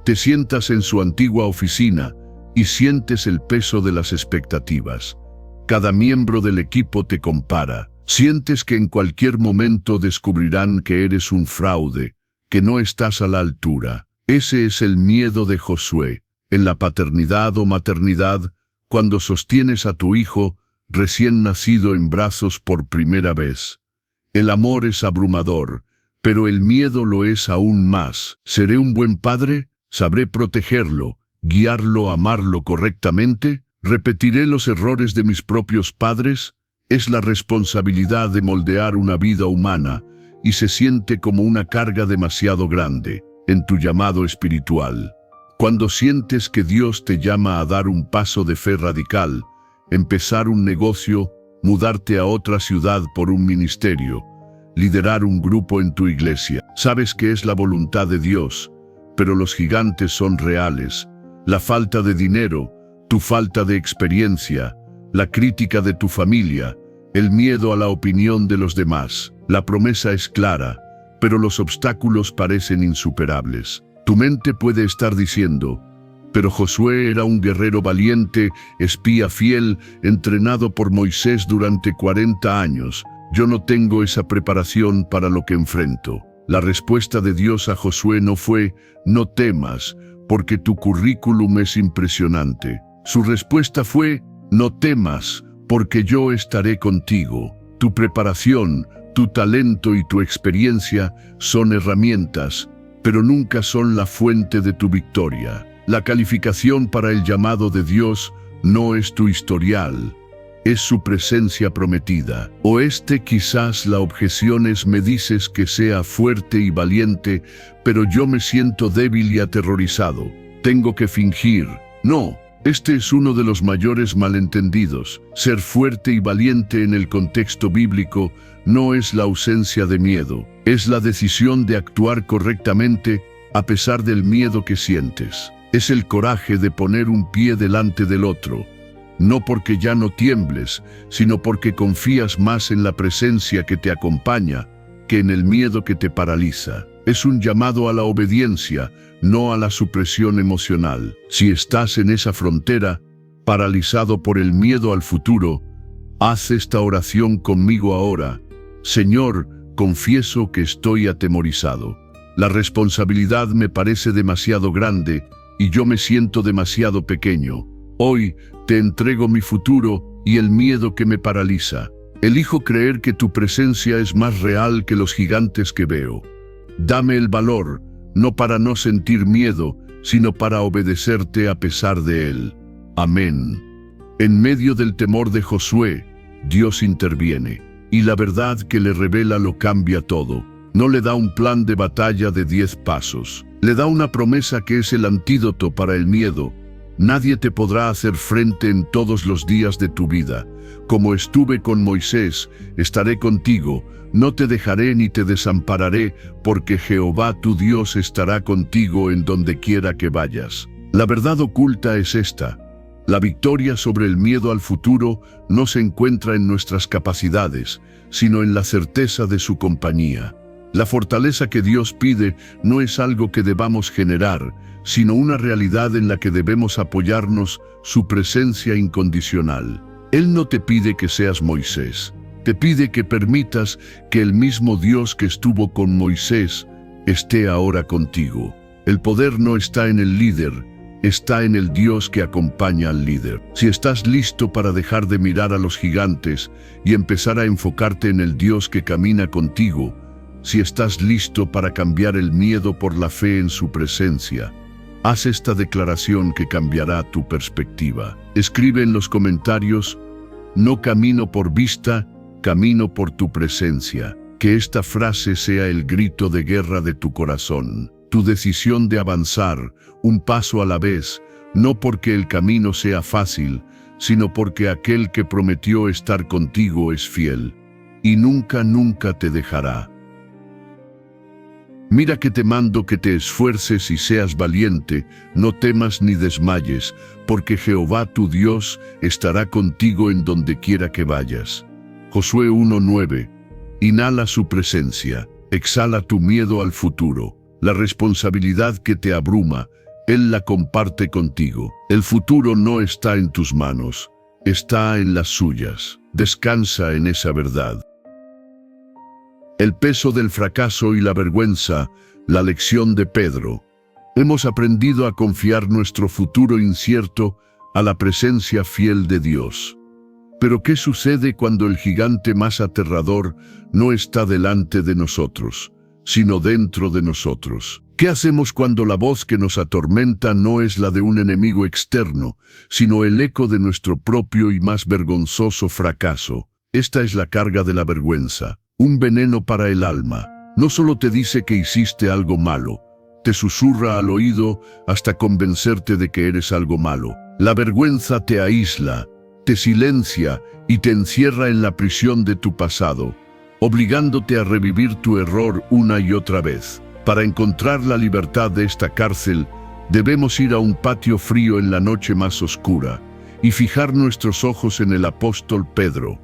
Te sientas en su antigua oficina y sientes el peso de las expectativas. Cada miembro del equipo te compara. Sientes que en cualquier momento descubrirán que eres un fraude, que no estás a la altura. Ese es el miedo de Josué. En la paternidad o maternidad, cuando sostienes a tu hijo recién nacido en brazos por primera vez. El amor es abrumador, pero el miedo lo es aún más. ¿Seré un buen padre? ¿Sabré protegerlo, guiarlo, amarlo correctamente? ¿Repetiré los errores de mis propios padres? Es la responsabilidad de moldear una vida humana y se siente como una carga demasiado grande en tu llamado espiritual. Cuando sientes que Dios te llama a dar un paso de fe radical, empezar un negocio, mudarte a otra ciudad por un ministerio, liderar un grupo en tu iglesia, sabes que es la voluntad de Dios, pero los gigantes son reales. La falta de dinero, tu falta de experiencia, la crítica de tu familia, el miedo a la opinión de los demás. La promesa es clara, pero los obstáculos parecen insuperables. Tu mente puede estar diciendo, pero Josué era un guerrero valiente, espía fiel, entrenado por Moisés durante 40 años. Yo no tengo esa preparación para lo que enfrento. La respuesta de Dios a Josué no fue, no temas, porque tu currículum es impresionante. Su respuesta fue, no temas, porque yo estaré contigo. Tu preparación, tu talento y tu experiencia son herramientas, pero nunca son la fuente de tu victoria. La calificación para el llamado de Dios no es tu historial, es su presencia prometida. Quizás la objeción es: me dices que sea fuerte y valiente, pero yo me siento débil y aterrorizado. Tengo que fingir. No, este es uno de los mayores malentendidos. Ser fuerte y valiente en el contexto bíblico no es la ausencia de miedo, es la decisión de actuar correctamente a pesar del miedo que sientes. Es el coraje de poner un pie delante del otro, no porque ya no tiembles, sino porque confías más en la presencia que te acompaña que en el miedo que te paraliza. Es un llamado a la obediencia, no a la supresión emocional. Si estás en esa frontera, paralizado por el miedo al futuro, haz esta oración conmigo ahora. Señor, confieso que estoy atemorizado. La responsabilidad me parece demasiado grande y yo me siento demasiado pequeño. Hoy te entrego mi futuro y el miedo que me paraliza. Elijo creer que tu presencia es más real que los gigantes que veo. Dame el valor, no para no sentir miedo, sino para obedecerte a pesar de él. Amén. En medio del temor de Josué, Dios interviene, y la verdad que le revela lo cambia todo. No le da un plan de batalla de 10 pasos. Le da una promesa que es el antídoto para el miedo. Nadie te podrá hacer frente en todos los días de tu vida. Como estuve con Moisés, estaré contigo. No te dejaré ni te desampararé, porque Jehová tu Dios estará contigo en donde quiera que vayas. La verdad oculta es esta. La victoria sobre el miedo al futuro no se encuentra en nuestras capacidades, sino en la certeza de su compañía. La fortaleza que Dios pide no es algo que debamos generar, sino una realidad en la que debemos apoyarnos, su presencia incondicional. Él no te pide que seas Moisés, te pide que permitas que el mismo Dios que estuvo con Moisés esté ahora contigo. El poder no está en el líder, está en el Dios que acompaña al líder. Si estás listo para dejar de mirar a los gigantes y empezar a enfocarte en el Dios que camina contigo, si estás listo para cambiar el miedo por la fe en su presencia, haz esta declaración que cambiará tu perspectiva. Escribe en los comentarios: no camino por vista, camino por tu presencia. Que esta frase sea el grito de guerra de tu corazón, tu decisión de avanzar, un paso a la vez, no porque el camino sea fácil, sino porque aquel que prometió estar contigo es fiel, y nunca te dejará. Mira que te mando que te esfuerces y seas valiente, no temas ni desmayes, porque Jehová tu Dios estará contigo en donde quiera que vayas. Josué 1:9. Inhala su presencia, exhala tu miedo al futuro. La responsabilidad que te abruma, Él la comparte contigo. El futuro no está en tus manos, está en las suyas. Descansa en esa verdad. El peso del fracaso y la vergüenza, la lección de Pedro. Hemos aprendido a confiar nuestro futuro incierto a la presencia fiel de Dios. Pero ¿qué sucede cuando el gigante más aterrador no está delante de nosotros, sino dentro de nosotros? ¿Qué hacemos cuando la voz que nos atormenta no es la de un enemigo externo, sino el eco de nuestro propio y más vergonzoso fracaso? Esta es la carga de la vergüenza. Un veneno para el alma. No solo te dice que hiciste algo malo, te susurra al oído hasta convencerte de que eres algo malo. La vergüenza te aísla, te silencia y te encierra en la prisión de tu pasado, obligándote a revivir tu error una y otra vez. Para encontrar la libertad de esta cárcel, debemos ir a un patio frío en la noche más oscura y fijar nuestros ojos en el apóstol Pedro.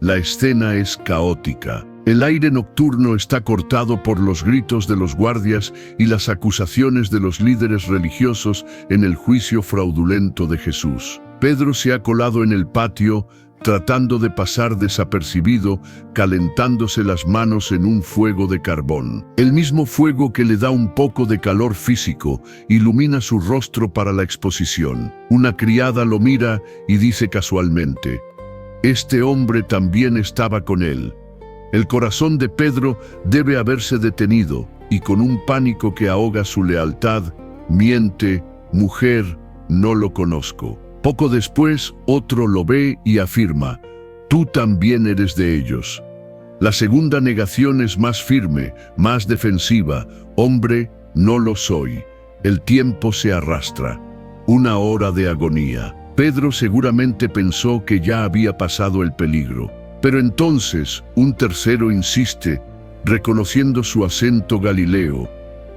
La escena es caótica. El aire nocturno está cortado por los gritos de los guardias y las acusaciones de los líderes religiosos en el juicio fraudulento de Jesús. Pedro se ha colado en el patio, tratando de pasar desapercibido, calentándose las manos en un fuego de carbón. El mismo fuego que le da un poco de calor físico, ilumina su rostro para la exposición. Una criada lo mira y dice casualmente: «Este hombre también estaba con él». El corazón de Pedro debe haberse detenido, y con un pánico que ahoga su lealtad, miente: «Mujer, no lo conozco». Poco después, otro lo ve y afirma: «Tú también eres de ellos». La segunda negación es más firme, más defensiva: «Hombre, no lo soy». El tiempo se arrastra. Una hora de agonía. Pedro seguramente pensó que ya había pasado el peligro. Pero entonces un tercero insiste, reconociendo su acento galileo.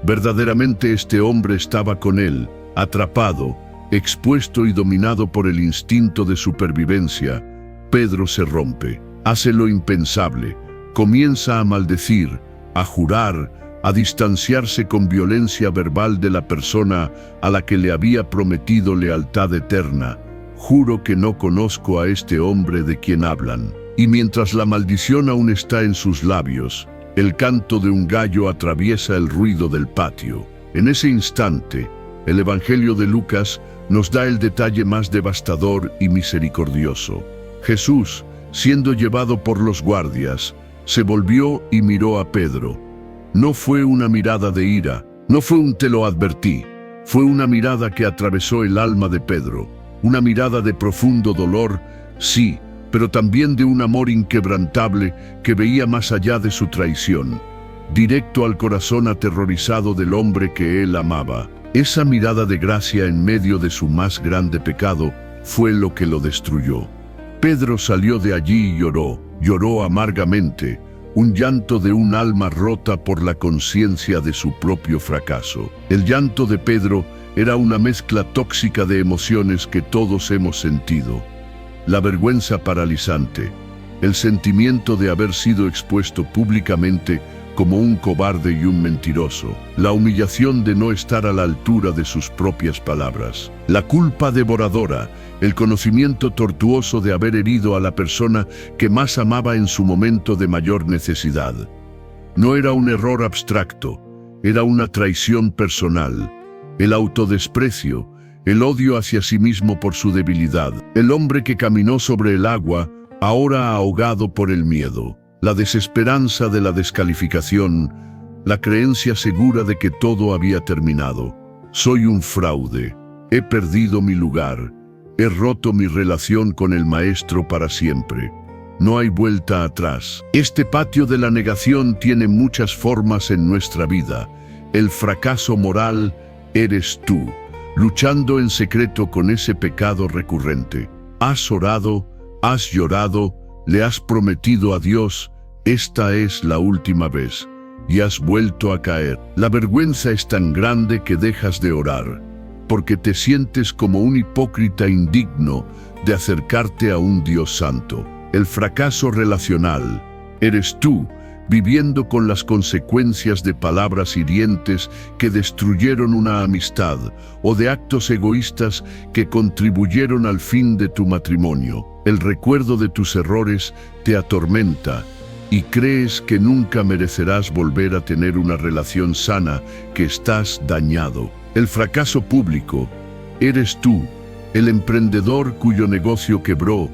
Verdaderamente este hombre estaba con él, atrapado, expuesto y dominado por el instinto de supervivencia. Pedro se rompe, hace lo impensable, comienza a maldecir, a jurar, a distanciarse con violencia verbal de la persona a la que le había prometido lealtad eterna. «Juro que no conozco a este hombre de quien hablan». Y mientras la maldición aún está en sus labios, el canto de un gallo atraviesa el ruido del patio. En ese instante, el Evangelio de Lucas nos da el detalle más devastador y misericordioso. Jesús, siendo llevado por los guardias, se volvió y miró a Pedro. No fue una mirada de ira, no fue un "te lo advertí", fue una mirada que atravesó el alma de Pedro, una mirada de profundo dolor, sí, pero también de un amor inquebrantable que veía más allá de su traición, directo al corazón aterrorizado del hombre que él amaba. Esa mirada de gracia en medio de su más grande pecado fue lo que lo destruyó. Pedro salió de allí y lloró amargamente, un llanto de un alma rota por la conciencia de su propio fracaso. El llanto de Pedro era una mezcla tóxica de emociones que todos hemos sentido. La vergüenza paralizante, el sentimiento de haber sido expuesto públicamente como un cobarde y un mentiroso, la humillación de no estar a la altura de sus propias palabras, la culpa devoradora, el conocimiento tortuoso de haber herido a la persona que más amaba en su momento de mayor necesidad. No era un error abstracto, era una traición personal, el autodesprecio, el odio hacia sí mismo por su debilidad, el hombre que caminó sobre el agua, ahora ahogado por el miedo, la desesperanza de la descalificación, la creencia segura de que todo había terminado. Soy un fraude, he perdido mi lugar, he roto mi relación con el Maestro para siempre. No hay vuelta atrás. Este patio de la negación tiene muchas formas en nuestra vida. El fracaso moral eres tú, luchando en secreto con ese pecado recurrente. Has orado, has llorado, le has prometido a Dios, esta es la última vez, y has vuelto a caer. La vergüenza es tan grande que dejas de orar, porque te sientes como un hipócrita indigno de acercarte a un Dios santo. El fracaso relacional eres tú, viviendo con las consecuencias de palabras hirientes que destruyeron una amistad o de actos egoístas que contribuyeron al fin de tu matrimonio. El recuerdo de tus errores te atormenta y crees que nunca merecerás volver a tener una relación sana, que estás dañado. El fracaso público eres tú, el emprendedor cuyo negocio quebró,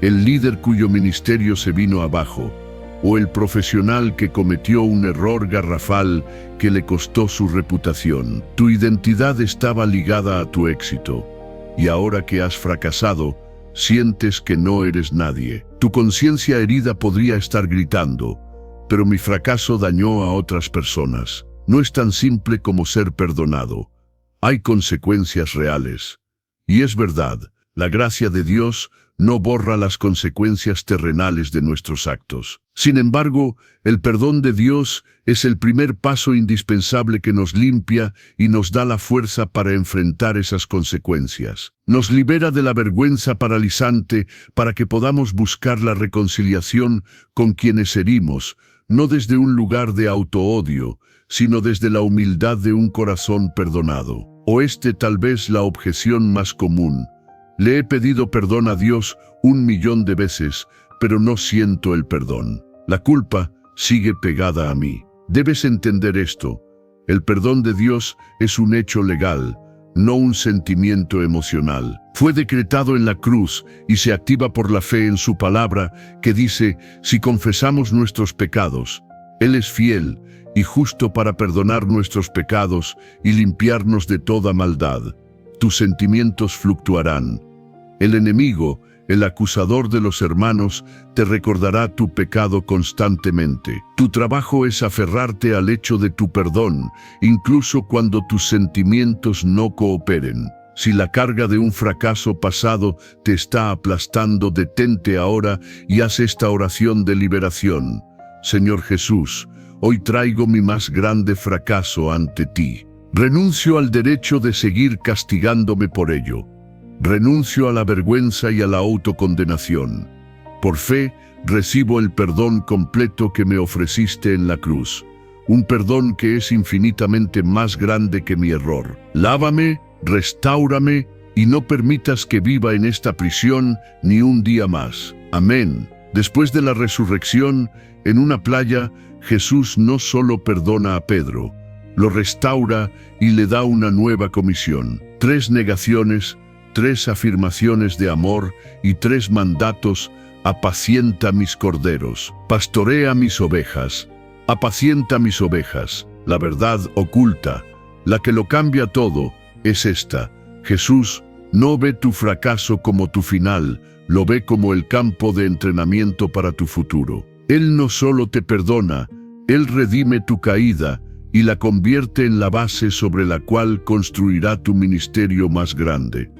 el líder cuyo ministerio se vino abajo, o el profesional que cometió un error garrafal que le costó su reputación. Tu identidad estaba ligada a tu éxito, y ahora que has fracasado, sientes que no eres nadie. Tu conciencia herida podría estar gritando, pero mi fracaso dañó a otras personas. No es tan simple como ser perdonado. Hay consecuencias reales. Y es verdad, la gracia de Dios no borra las consecuencias terrenales de nuestros actos. Sin embargo, el perdón de Dios es el primer paso indispensable que nos limpia y nos da la fuerza para enfrentar esas consecuencias. Nos libera de la vergüenza paralizante para que podamos buscar la reconciliación con quienes herimos, no desde un lugar de autoodio, sino desde la humildad de un corazón perdonado. O tal vez la objeción más común: le he pedido perdón a Dios 1.000.000 de veces, pero no siento el perdón. La culpa sigue pegada a mí. Debes entender esto. El perdón de Dios es un hecho legal, no un sentimiento emocional. Fue decretado en la cruz y se activa por la fe en su palabra, que dice: si confesamos nuestros pecados, Él es fiel y justo para perdonar nuestros pecados y limpiarnos de toda maldad. Tus sentimientos fluctuarán. El enemigo, el acusador de los hermanos, te recordará tu pecado constantemente. Tu trabajo es aferrarte al hecho de tu perdón, incluso cuando tus sentimientos no cooperen. Si la carga de un fracaso pasado te está aplastando, detente ahora y haz esta oración de liberación. Señor Jesús, hoy traigo mi más grande fracaso ante ti. Renuncio al derecho de seguir castigándome por ello. Renuncio a la vergüenza y a la autocondenación. Por fe, recibo el perdón completo que me ofreciste en la cruz. Un perdón que es infinitamente más grande que mi error. Lávame, restáurame y no permitas que viva en esta prisión ni un día más. Amén. Después de la resurrección, en una playa, Jesús no solo perdona a Pedro, lo restaura y le da una nueva comisión. 3 negaciones, 3 afirmaciones de amor y 3 mandatos: apacienta mis corderos, pastorea mis ovejas, apacienta mis ovejas. La verdad oculta, la que lo cambia todo, es esta: Jesús no ve tu fracaso como tu final, lo ve como el campo de entrenamiento para tu futuro. Él no solo te perdona, Él redime tu caída y la convierte en la base sobre la cual construirá tu ministerio más grande.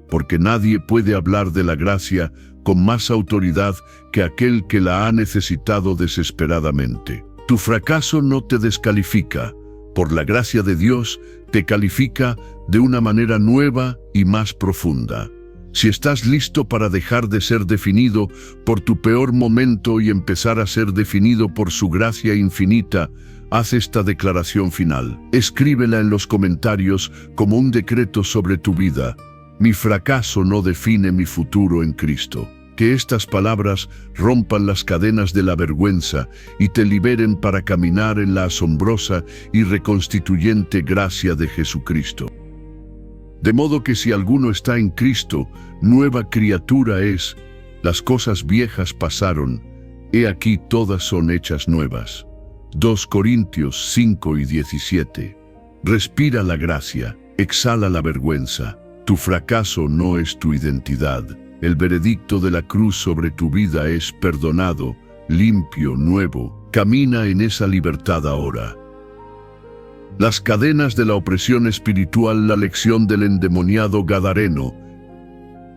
Porque nadie puede hablar de la gracia con más autoridad que aquel que la ha necesitado desesperadamente. Tu fracaso no te descalifica. Por la gracia de Dios, te califica de una manera nueva y más profunda. Si estás listo para dejar de ser definido por tu peor momento y empezar a ser definido por su gracia infinita, haz esta declaración final. Escríbela en los comentarios como un decreto sobre tu vida. Mi fracaso no define mi futuro en Cristo. Que estas palabras rompan las cadenas de la vergüenza y te liberen para caminar en la asombrosa y reconstituyente gracia de Jesucristo. De modo que si alguno está en Cristo, nueva criatura es. Las cosas viejas pasaron, he aquí todas son hechas nuevas. 2 Corintios 5:17. Respira la gracia, exhala la vergüenza. Tu fracaso no es tu identidad. El veredicto de la cruz sobre tu vida es perdonado, limpio, nuevo. Camina en esa libertad ahora. Las cadenas de la opresión espiritual, la lección del endemoniado gadareno.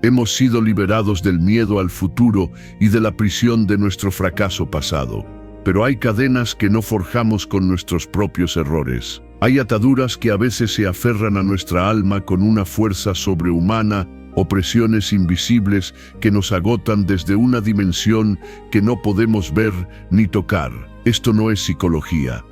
Hemos sido liberados del miedo al futuro y de la prisión de nuestro fracaso pasado. Pero hay cadenas que no forjamos con nuestros propios errores. Hay ataduras que a veces se aferran a nuestra alma con una fuerza sobrehumana, opresiones invisibles que nos agotan desde una dimensión que no podemos ver ni tocar. Esto no es psicología.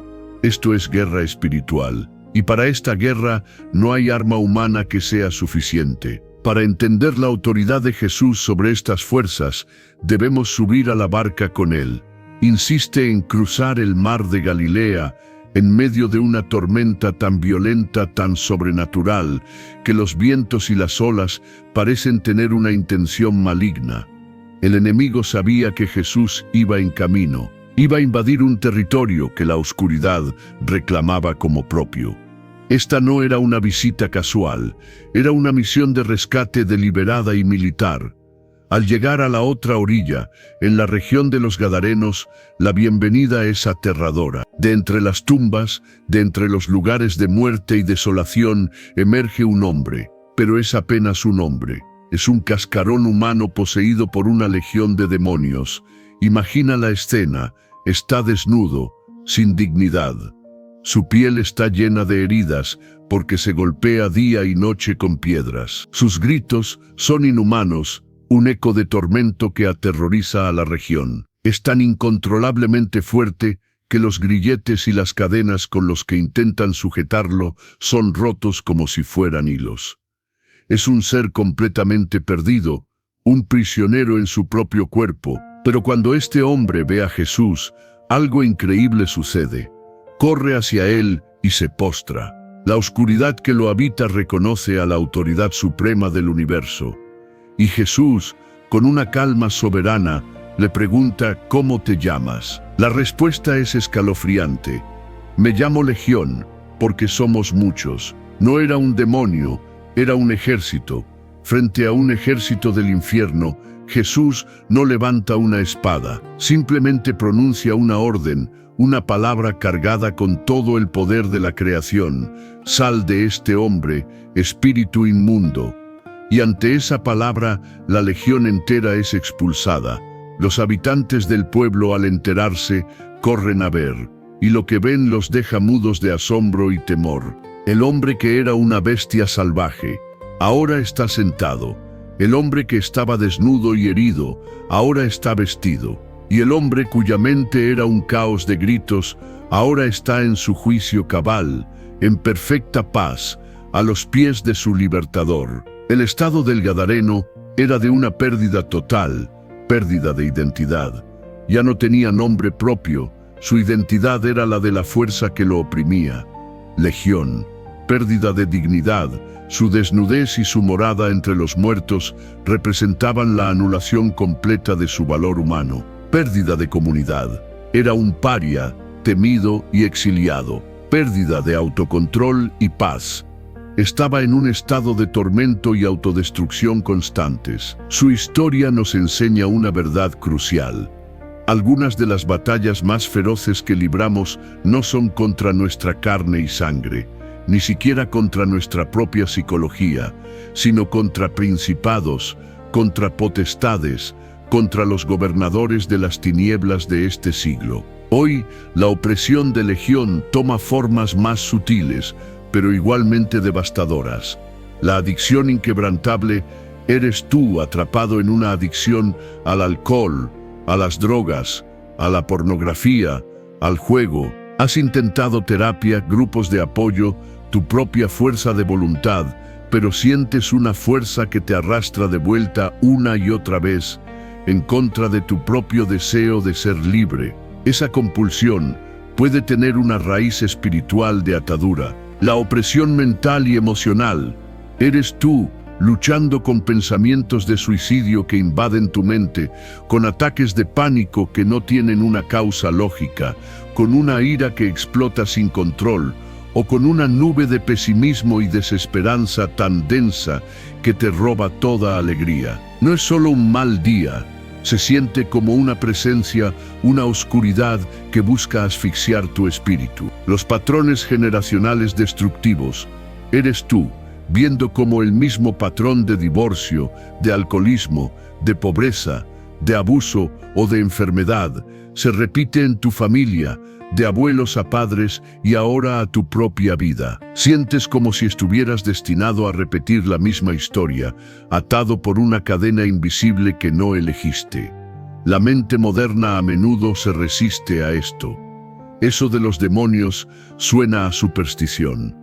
Esto es guerra espiritual. Y para esta guerra no hay arma humana que sea suficiente. Para entender la autoridad de Jesús sobre estas fuerzas, debemos subir a la barca con Él. Insiste en cruzar el mar de Galilea en medio de una tormenta tan violenta, tan sobrenatural, que los vientos y las olas parecen tener una intención maligna. El enemigo sabía que Jesús iba en camino. Iba a invadir un territorio que la oscuridad reclamaba como propio. Esta no era una visita casual, era una misión de rescate deliberada y militar. Al llegar a la otra orilla, en la región de los Gadarenos, la bienvenida es aterradora. De entre las tumbas, de entre los lugares de muerte y desolación, emerge un hombre, pero es apenas un hombre. Es un cascarón humano poseído por una legión de demonios. Imagina la escena, está desnudo, sin dignidad. Su piel está llena de heridas porque se golpea día y noche con piedras. Sus gritos son inhumanos, un eco de tormento que aterroriza a la región. Es tan incontrolablemente fuerte que los grilletes y las cadenas con los que intentan sujetarlo son rotos como si fueran hilos. Es un ser completamente perdido, un prisionero en su propio cuerpo. Pero cuando este hombre ve a Jesús, algo increíble sucede. Corre hacia él y se postra. La oscuridad que lo habita reconoce a la autoridad suprema del universo. Y Jesús, con una calma soberana, le pregunta: ¿cómo te llamas? La respuesta es escalofriante. Me llamo Legión, porque somos muchos. No era un demonio, era un ejército. Frente a un ejército del infierno, Jesús no levanta una espada, simplemente pronuncia una orden, una palabra cargada con todo el poder de la creación: sal de este hombre, espíritu inmundo. Y ante esa palabra, la legión entera es expulsada. Los habitantes del pueblo, al enterarse, corren a ver, y lo que ven los deja mudos de asombro y temor. El hombre que era una bestia salvaje, ahora está sentado. El hombre que estaba desnudo y herido, ahora está vestido. Y el hombre cuya mente era un caos de gritos, ahora está en su juicio cabal, en perfecta paz, a los pies de su libertador. El estado del Gadareno era de una pérdida total, pérdida de identidad. Ya no tenía nombre propio, su identidad era la de la fuerza que lo oprimía. Legión. pérdida de dignidad. Su desnudez y su morada entre los muertos representaban la anulación completa de su valor humano. Pérdida de comunidad. Era un paria, temido y exiliado. Pérdida de autocontrol y paz. Estaba en un estado de tormento y autodestrucción constantes. Su historia nos enseña una verdad crucial. Algunas de las batallas más feroces que libramos no son contra nuestra carne y sangre, ni siquiera contra nuestra propia psicología, sino contra principados, contra potestades, contra los gobernadores de las tinieblas de este siglo. Hoy, la opresión de Legión toma formas más sutiles, pero igualmente devastadoras. La adicción inquebrantable eres tú, atrapado en una adicción al alcohol, a las drogas, a la pornografía, al juego. Has intentado terapia, grupos de apoyo, tu propia fuerza de voluntad, pero sientes una fuerza que te arrastra de vuelta una y otra vez, en contra de tu propio deseo de ser libre. Esa compulsión puede tener una raíz espiritual de atadura. La opresión mental y emocional. Eres tú, luchando con pensamientos de suicidio que invaden tu mente, con ataques de pánico que no tienen una causa lógica, con una ira que explota sin control, o con una nube de pesimismo y desesperanza tan densa que te roba toda alegría. No es solo un mal día, se siente como una presencia, una oscuridad que busca asfixiar tu espíritu. Los patrones generacionales destructivos. Eres tú, viendo cómo el mismo patrón de divorcio, de alcoholismo, de pobreza, de abuso o de enfermedad se repite en tu familia, de abuelos a padres y ahora a tu propia vida. Sientes como si estuvieras destinado a repetir la misma historia, atado por una cadena invisible que no elegiste. La mente moderna a menudo se resiste a esto. Eso de los demonios suena a superstición.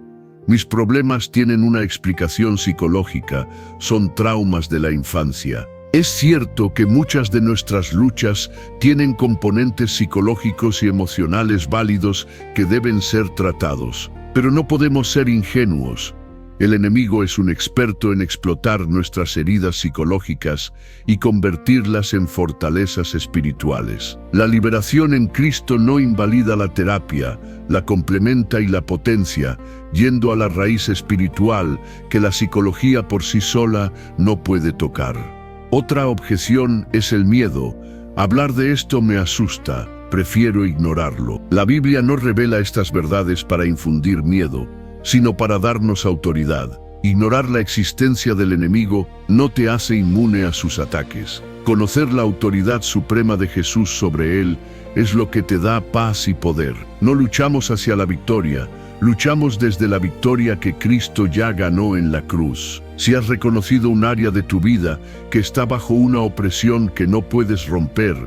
Mis problemas tienen una explicación psicológica, son traumas de la infancia. Es cierto que muchas de nuestras luchas tienen componentes psicológicos y emocionales válidos que deben ser tratados, pero no podemos ser ingenuos. El enemigo es un experto en explotar nuestras heridas psicológicas y convertirlas en fortalezas espirituales. La liberación en Cristo no invalida la terapia, la complementa y la potencia, yendo a la raíz espiritual que la psicología por sí sola no puede tocar. Otra objeción es el miedo. Hablar de esto me asusta, prefiero ignorarlo. La Biblia no revela estas verdades para infundir miedo, sino para darnos autoridad. Ignorar la existencia del enemigo no te hace inmune a sus ataques. Conocer la autoridad suprema de Jesús sobre él es lo que te da paz y poder. No luchamos hacia la victoria, luchamos desde la victoria que Cristo ya ganó en la cruz. Si has reconocido un área de tu vida que está bajo una opresión que no puedes romper,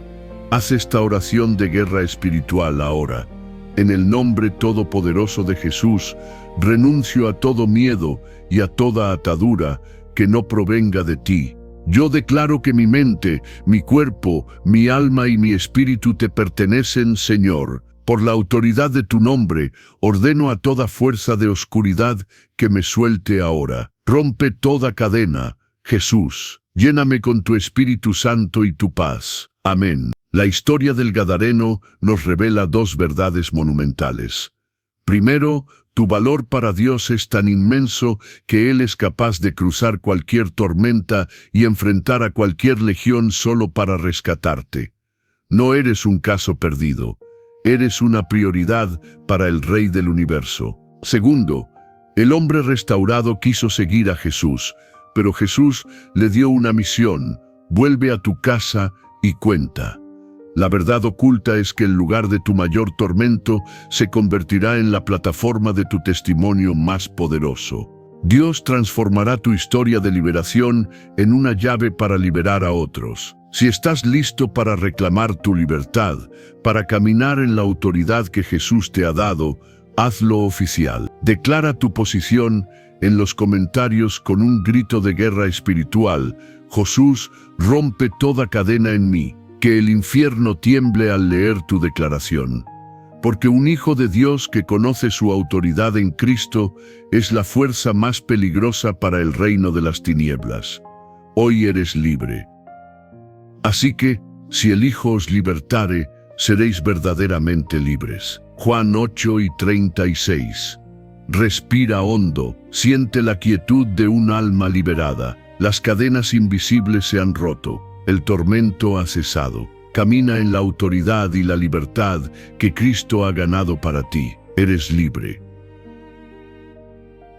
haz esta oración de guerra espiritual ahora. En el nombre todopoderoso de Jesús, renuncio a todo miedo y a toda atadura que no provenga de ti. Yo declaro que mi mente, mi cuerpo, mi alma y mi espíritu te pertenecen, Señor. Por la autoridad de tu nombre, ordeno a toda fuerza de oscuridad que me suelte ahora. Rompe toda cadena, Jesús. Lléname con tu Espíritu Santo y tu paz. Amén. La historia del Gadareno nos revela dos verdades monumentales. Primero, tu valor para Dios es tan inmenso que Él es capaz de cruzar cualquier tormenta y enfrentar a cualquier legión solo para rescatarte. No eres un caso perdido. Eres una prioridad para el Rey del Universo. Segundo, el hombre restaurado quiso seguir a Jesús, pero Jesús le dio una misión: vuelve a tu casa y cuenta. La verdad oculta es que el lugar de tu mayor tormento se convertirá en la plataforma de tu testimonio más poderoso. Dios transformará tu historia de liberación en una llave para liberar a otros. Si estás listo para reclamar tu libertad, para caminar en la autoridad que Jesús te ha dado, hazlo oficial. Declara tu posición en los comentarios con un grito de guerra espiritual: Jesús, rompe toda cadena en mí. Que el infierno tiemble al leer tu declaración. porque un hijo de Dios que conoce su autoridad en Cristo es la fuerza más peligrosa para el reino de las tinieblas. Hoy eres libre. Así que, si el Hijo os libertare, seréis verdaderamente libres. Juan 8:36. Respira hondo, siente la quietud de un alma liberada. Las cadenas invisibles se han roto, el tormento ha cesado. Camina en la autoridad y la libertad que Cristo ha ganado para ti. Eres libre.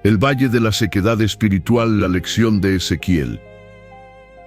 El valle de la sequedad espiritual, la lección de Ezequiel.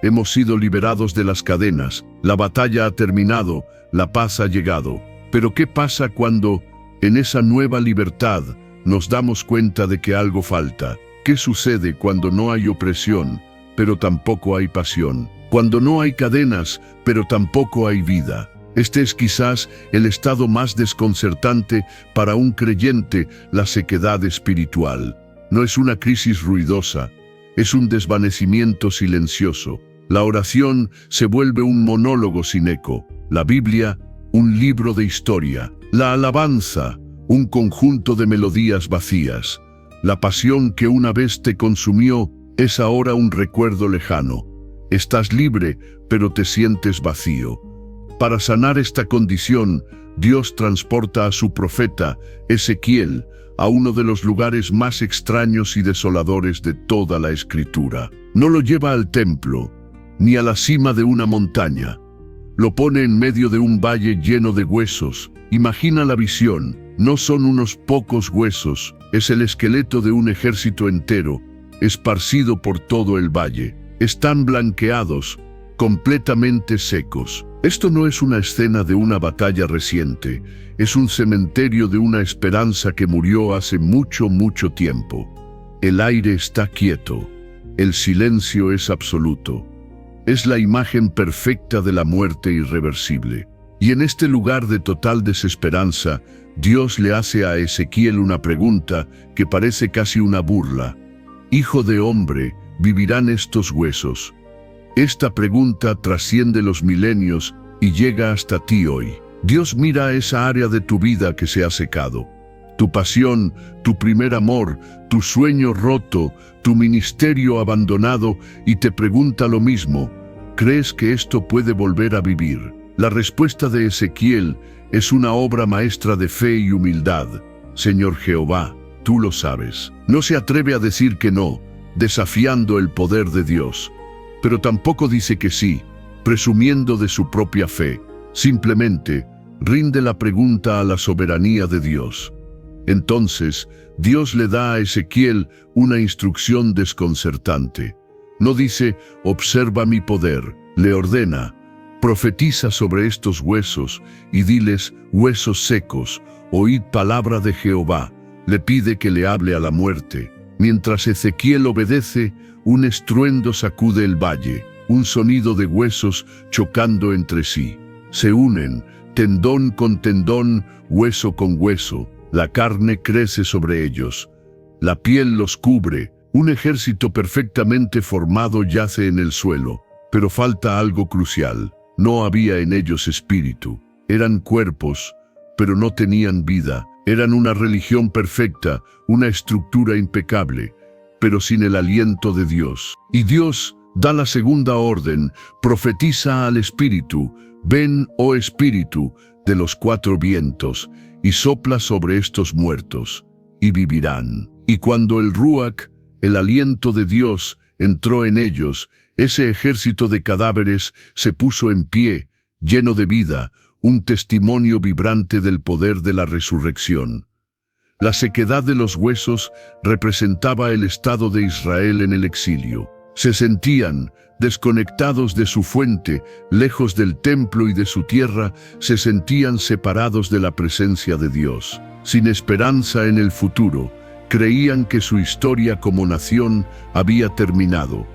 Hemos sido liberados de las cadenas, la batalla ha terminado, la paz ha llegado. Pero ¿qué pasa cuando, en esa nueva libertad, nos damos cuenta de que algo falta? ¿Qué sucede cuando no hay opresión, pero tampoco hay pasión? Cuando no hay cadenas, pero tampoco hay vida. Este es quizás el estado más desconcertante para un creyente, la sequedad espiritual. No es una crisis ruidosa, es un desvanecimiento silencioso. La oración se vuelve un monólogo sin eco, la Biblia, un libro de historia, la alabanza, un conjunto de melodías vacías. La pasión que una vez te consumió es ahora un recuerdo lejano. Estás libre, pero te sientes vacío. Para sanar esta condición, Dios transporta a su profeta, Ezequiel, a uno de los lugares más extraños y desoladores de toda la Escritura. No lo lleva al templo, ni a la cima de una montaña. Lo pone en medio de un valle lleno de huesos. Imagina la visión. No son unos pocos huesos, es el esqueleto de un ejército entero, esparcido por todo el valle. Están blanqueados, completamente secos. Esto no es una escena de una batalla reciente, es un cementerio de una esperanza que murió hace mucho, mucho tiempo. El aire está quieto, el silencio es absoluto. Es la imagen perfecta de la muerte irreversible. Y en este lugar de total desesperanza, Dios le hace a Ezequiel una pregunta que parece casi una burla. Hijo de hombre, ¿vivirán estos huesos? Esta pregunta trasciende los milenios y llega hasta ti hoy. Dios mira a esa área de tu vida que se ha secado. Tu pasión, tu primer amor, tu sueño roto, tu ministerio abandonado, y te pregunta lo mismo: ¿crees que esto puede volver a vivir? La respuesta de Ezequiel es una obra maestra de fe y humildad. Señor Jehová, tú lo sabes. No se atreve a decir que no, desafiando el poder de Dios. Pero tampoco dice que sí, presumiendo de su propia fe. Simplemente rinde la pregunta a la soberanía de Dios. Entonces, Dios le da a Ezequiel una instrucción desconcertante. No dice, observa mi poder, le ordena, profetiza sobre estos huesos y diles, huesos secos, oíd palabra de Jehová. Le pide que le hable a la muerte. Mientras Ezequiel obedece, un estruendo sacude el valle, un sonido de huesos chocando entre sí. Se unen, tendón con tendón, hueso con hueso. La carne crece sobre ellos. La piel los cubre. Un ejército perfectamente formado yace en el suelo. Pero falta algo crucial. No había en ellos espíritu. Eran cuerpos, pero no tenían vida. Eran una religión perfecta, una estructura impecable, pero sin el aliento de Dios. Y Dios da la segunda orden, profetiza al espíritu: ven, oh espíritu, de los cuatro vientos, y sopla sobre estos muertos, y vivirán. Y cuando el Ruach, el aliento de Dios, entró en ellos, ese ejército de cadáveres se puso en pie, lleno de vida, un testimonio vibrante del poder de la resurrección. La sequedad de los huesos representaba el estado de Israel en el exilio. Se sentían desconectados de su fuente, lejos del templo y de su tierra, se sentían separados de la presencia de Dios. Sin esperanza en el futuro, creían que su historia como nación había terminado.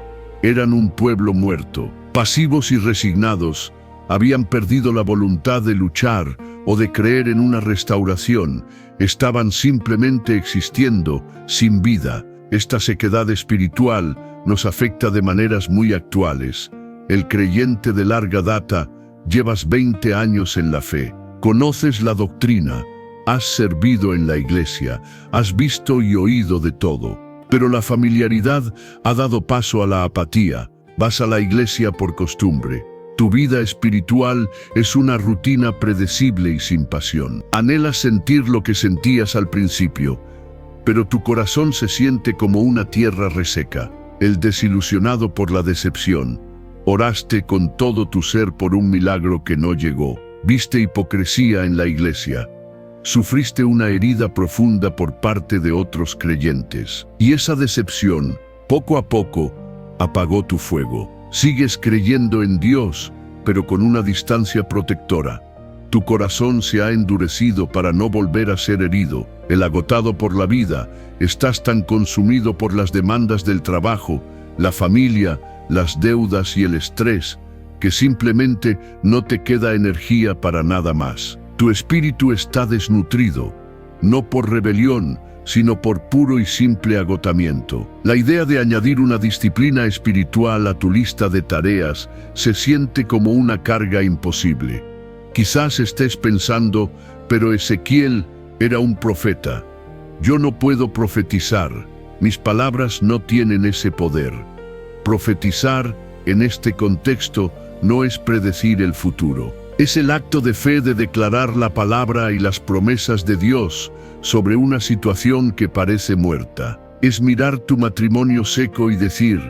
Eran un pueblo muerto, pasivos y resignados. Habían perdido la voluntad de luchar o de creer en una restauración. Estaban simplemente existiendo, sin vida. Esta sequedad espiritual nos afecta de maneras muy actuales. El creyente de larga data, llevas 20 años en la fe, conoces la doctrina, has servido en la iglesia, has visto y oído de todo. Pero la familiaridad ha dado paso a la apatía. Vas a la iglesia por costumbre. Tu vida espiritual es una rutina predecible y sin pasión. Anhelas sentir lo que sentías al principio, pero tu corazón se siente como una tierra reseca. El desilusionado por la decepción. Oraste con todo tu ser por un milagro que no llegó. Viste hipocresía en la iglesia. Sufriste una herida profunda por parte de otros creyentes. Y esa decepción, poco a poco, apagó tu fuego. Sigues creyendo en Dios, pero con una distancia protectora. Tu corazón se ha endurecido para no volver a ser herido. El agotado por la vida, estás tan consumido por las demandas del trabajo, la familia, las deudas y el estrés, que simplemente no te queda energía para nada más. Tu espíritu está desnutrido, no por rebelión, sino por puro y simple agotamiento. La idea de añadir una disciplina espiritual a tu lista de tareas se siente como una carga imposible. Quizás estés pensando, pero Ezequiel era un profeta. Yo no puedo profetizar, mis palabras no tienen ese poder. Profetizar, en este contexto, no es predecir el futuro. Es el acto de fe de declarar la palabra y las promesas de Dios sobre una situación que parece muerta. Es mirar tu matrimonio seco y decir,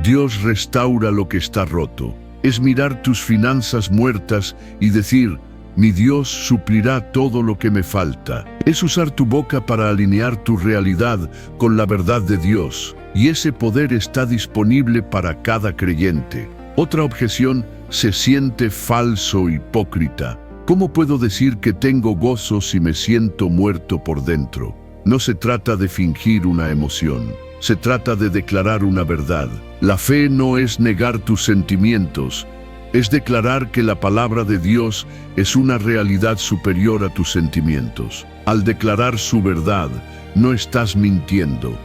Dios restaura lo que está roto. Es mirar tus finanzas muertas y decir, mi Dios suplirá todo lo que me falta. Es usar tu boca para alinear tu realidad con la verdad de Dios, y ese poder está disponible para cada creyente. Otra objeción: se siente falso, hipócrita. ¿Cómo puedo decir que tengo gozo si me siento muerto por dentro? No se trata de fingir una emoción, se trata de declarar una verdad. La fe no es negar tus sentimientos, es declarar que la palabra de Dios es una realidad superior a tus sentimientos. Al declarar su verdad, no estás mintiendo,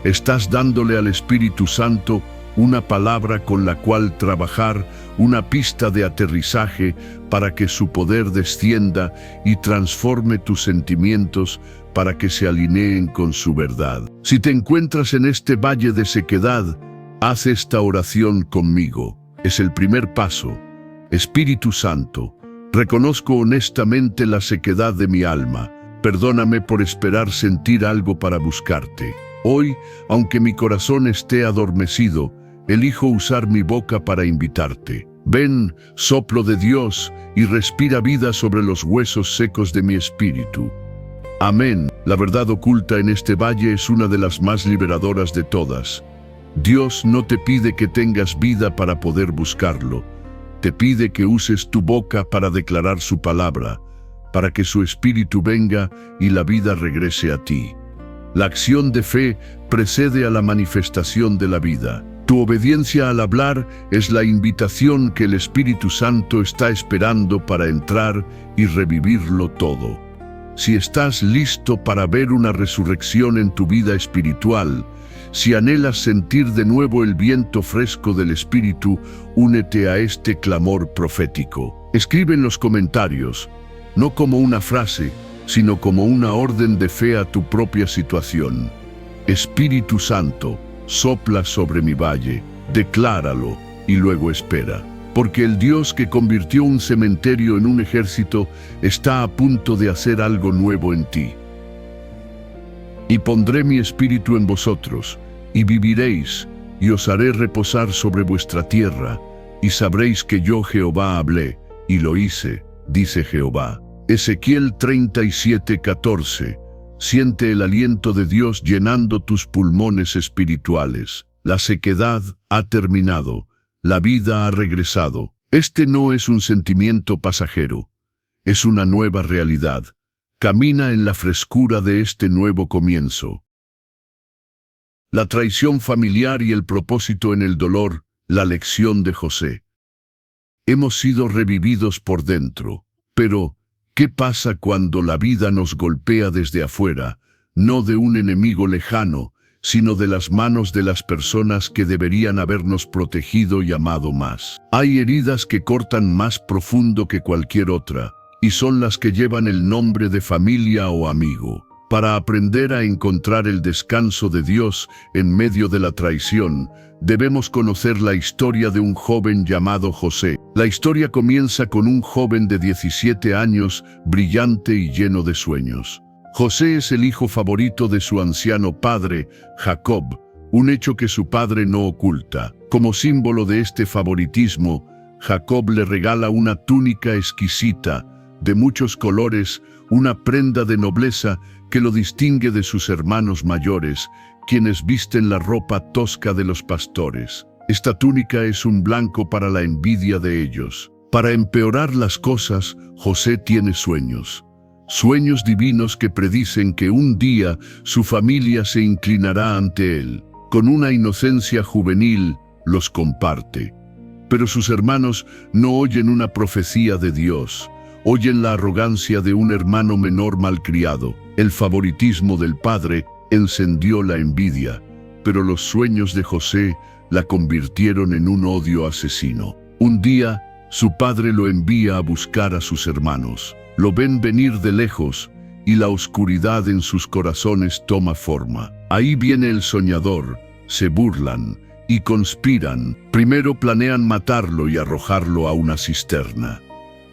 estás dándole al Espíritu Santo una palabra con la cual trabajar, una pista de aterrizaje para que su poder descienda y transforme tus sentimientos para que se alineen con su verdad. Si te encuentras en este valle de sequedad, haz esta oración conmigo. Es el primer paso. Espíritu Santo, reconozco honestamente la sequedad de mi alma. Perdóname por esperar sentir algo para buscarte. Hoy, aunque mi corazón esté adormecido, elijo usar mi boca para invitarte. Ven, soplo de Dios, y respira vida sobre los huesos secos de mi espíritu. Amén. La verdad oculta en este valle es una de las más liberadoras de todas. Dios no te pide que tengas vida para poder buscarlo. Te pide que uses tu boca para declarar su palabra, para que su espíritu venga y la vida regrese a ti. La acción de fe precede a la manifestación de la vida. Tu obediencia al hablar es la invitación que el Espíritu Santo está esperando para entrar y revivirlo todo. Si estás listo para ver una resurrección en tu vida espiritual, si anhelas sentir de nuevo el viento fresco del Espíritu, únete a este clamor profético. Escribe en los comentarios, no como una frase, sino como una orden de fe a tu propia situación. Espíritu Santo, sopla sobre mi valle, decláralo y luego espera. Porque el Dios que convirtió un cementerio en un ejército está a punto de hacer algo nuevo en ti. Y pondré mi espíritu en vosotros, y viviréis, y os haré reposar sobre vuestra tierra, y sabréis que yo Jehová hablé, y lo hice, dice Jehová. Ezequiel 37:14. Siente el aliento de Dios llenando tus pulmones espirituales. La sequedad ha terminado, la vida ha regresado. Este no es un sentimiento pasajero, es una nueva realidad. Camina en la frescura de este nuevo comienzo. La traición familiar y el propósito en el dolor, la lección de José. Hemos sido revividos por dentro, pero ¿qué pasa cuando la vida nos golpea desde afuera, no de un enemigo lejano, sino de las manos de las personas que deberían habernos protegido y amado más? Hay heridas que cortan más profundo que cualquier otra, y son las que llevan el nombre de familia o amigo. Para aprender a encontrar el descanso de Dios en medio de la traición, debemos conocer la historia de un joven llamado José. La historia comienza con un joven de 17 años, brillante y lleno de sueños. José es el hijo favorito de su anciano padre, Jacob, un hecho que su padre no oculta. Como símbolo de este favoritismo, Jacob le regala una túnica exquisita, de muchos colores, una prenda de nobleza que lo distingue de sus hermanos mayores, quienes visten la ropa tosca de los pastores. Esta túnica es un blanco para la envidia de ellos. Para empeorar las cosas, José tiene sueños. Sueños divinos que predicen que un día su familia se inclinará ante él. Con una inocencia juvenil, los comparte. Pero sus hermanos no oyen una profecía de Dios. Oyen la arrogancia de un hermano menor malcriado. El favoritismo del padre encendió la envidia, pero los sueños de José la convirtieron en un odio asesino. Un día, su padre lo envía a buscar a sus hermanos. Lo ven venir de lejos y la oscuridad en sus corazones toma forma. Ahí viene el soñador, se burlan y conspiran. Primero planean matarlo y arrojarlo a una cisterna.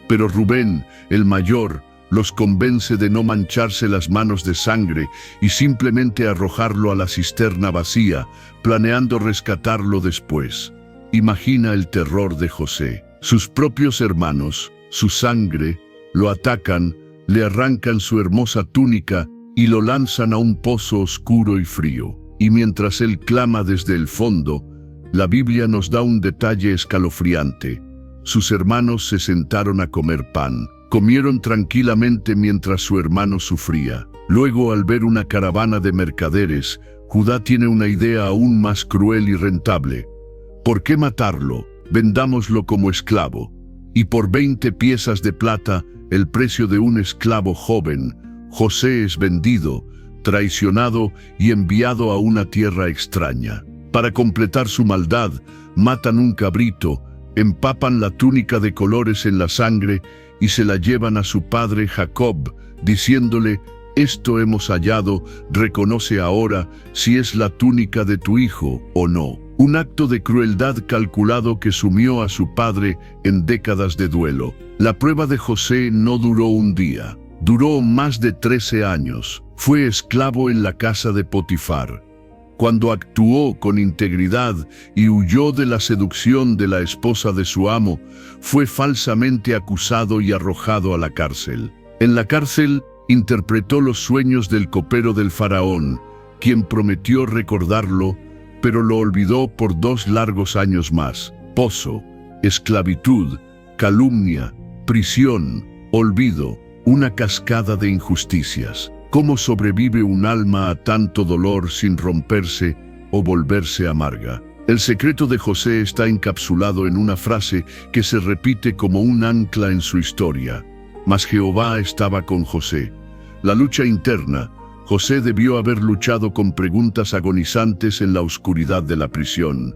Pero Rubén, el mayor, los convence de no mancharse las manos de sangre y simplemente arrojarlo a la cisterna vacía, planeando rescatarlo después. Imagina el terror de José. Sus propios hermanos, su sangre, lo atacan, le arrancan su hermosa túnica y lo lanzan a un pozo oscuro y frío. Y mientras él clama desde el fondo, la Biblia nos da un detalle escalofriante. Sus hermanos se sentaron a comer pan. Comieron tranquilamente mientras su hermano sufría. Luego, al ver una caravana de mercaderes, Judá tiene una idea aún más cruel y rentable. ¿Por qué matarlo? Vendámoslo como esclavo. Y por 20 piezas de plata, el precio de un esclavo joven, José es vendido, traicionado y enviado a una tierra extraña. Para completar su maldad, matan un cabrito, empapan la túnica de colores en la sangre y se la llevan a su padre Jacob, diciéndole: «Esto hemos hallado, reconoce ahora si es la túnica de tu hijo o no». Un acto de crueldad calculado que sumió a su padre en décadas de duelo. La prueba de José no duró un día, duró más de 13 años. Fue esclavo en la casa de Potifar. Cuando actuó con integridad y huyó de la seducción de la esposa de su amo, fue falsamente acusado y arrojado a la cárcel. En la cárcel interpretó los sueños del copero del faraón, quien prometió recordarlo, pero lo olvidó por 2 largos años más. Pozo, esclavitud, calumnia, prisión, olvido, una cascada de injusticias. ¿Cómo sobrevive un alma a tanto dolor sin romperse o volverse amarga? El secreto de José está encapsulado en una frase que se repite como un ancla en su historia. Mas Jehová estaba con José. La lucha interna. José debió haber luchado con preguntas agonizantes en la oscuridad de la prisión.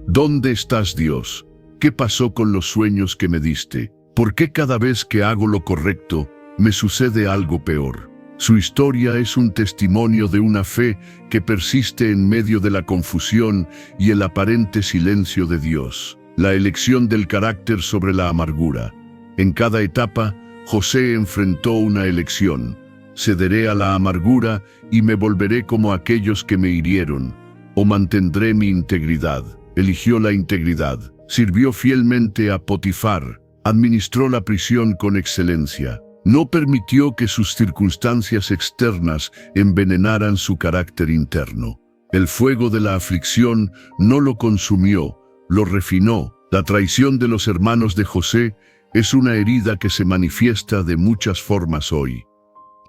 ¿Dónde estás, Dios? ¿Qué pasó con los sueños que me diste? ¿Por qué cada vez que hago lo correcto me sucede algo peor? Su historia es un testimonio de una fe que persiste en medio de la confusión y el aparente silencio de Dios. La elección del carácter sobre la amargura. En cada etapa, José enfrentó una elección. Cederé a la amargura y me volveré como aquellos que me hirieron, o mantendré mi integridad. Eligió la integridad. Sirvió fielmente a Potifar. Administró la prisión con excelencia. No permitió que sus circunstancias externas envenenaran su carácter interno. El fuego de la aflicción no lo consumió, lo refinó. La traición de los hermanos de José es una herida que se manifiesta de muchas formas hoy.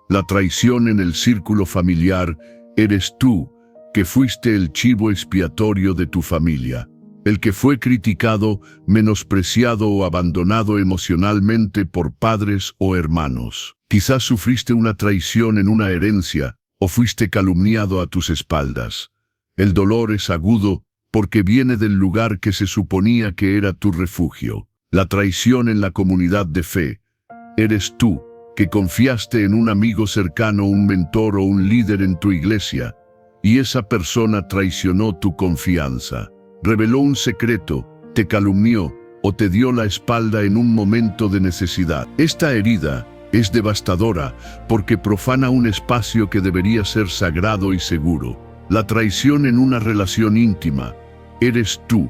La traición en el círculo familiar eres tú, que fuiste el chivo expiatorio de tu familia. El que fue criticado, menospreciado o abandonado emocionalmente por padres o hermanos. Quizás sufriste una traición en una herencia o fuiste calumniado a tus espaldas. El dolor es agudo porque viene del lugar que se suponía que era tu refugio. La traición en la comunidad de fe. Eres tú, que confiaste en un amigo cercano, un mentor o un líder en tu iglesia, y esa persona traicionó tu confianza, reveló un secreto, te calumnió o te dio la espalda en un momento de necesidad. Esta herida es devastadora porque profana un espacio que debería ser sagrado y seguro. La traición en una relación íntima. Eres tú,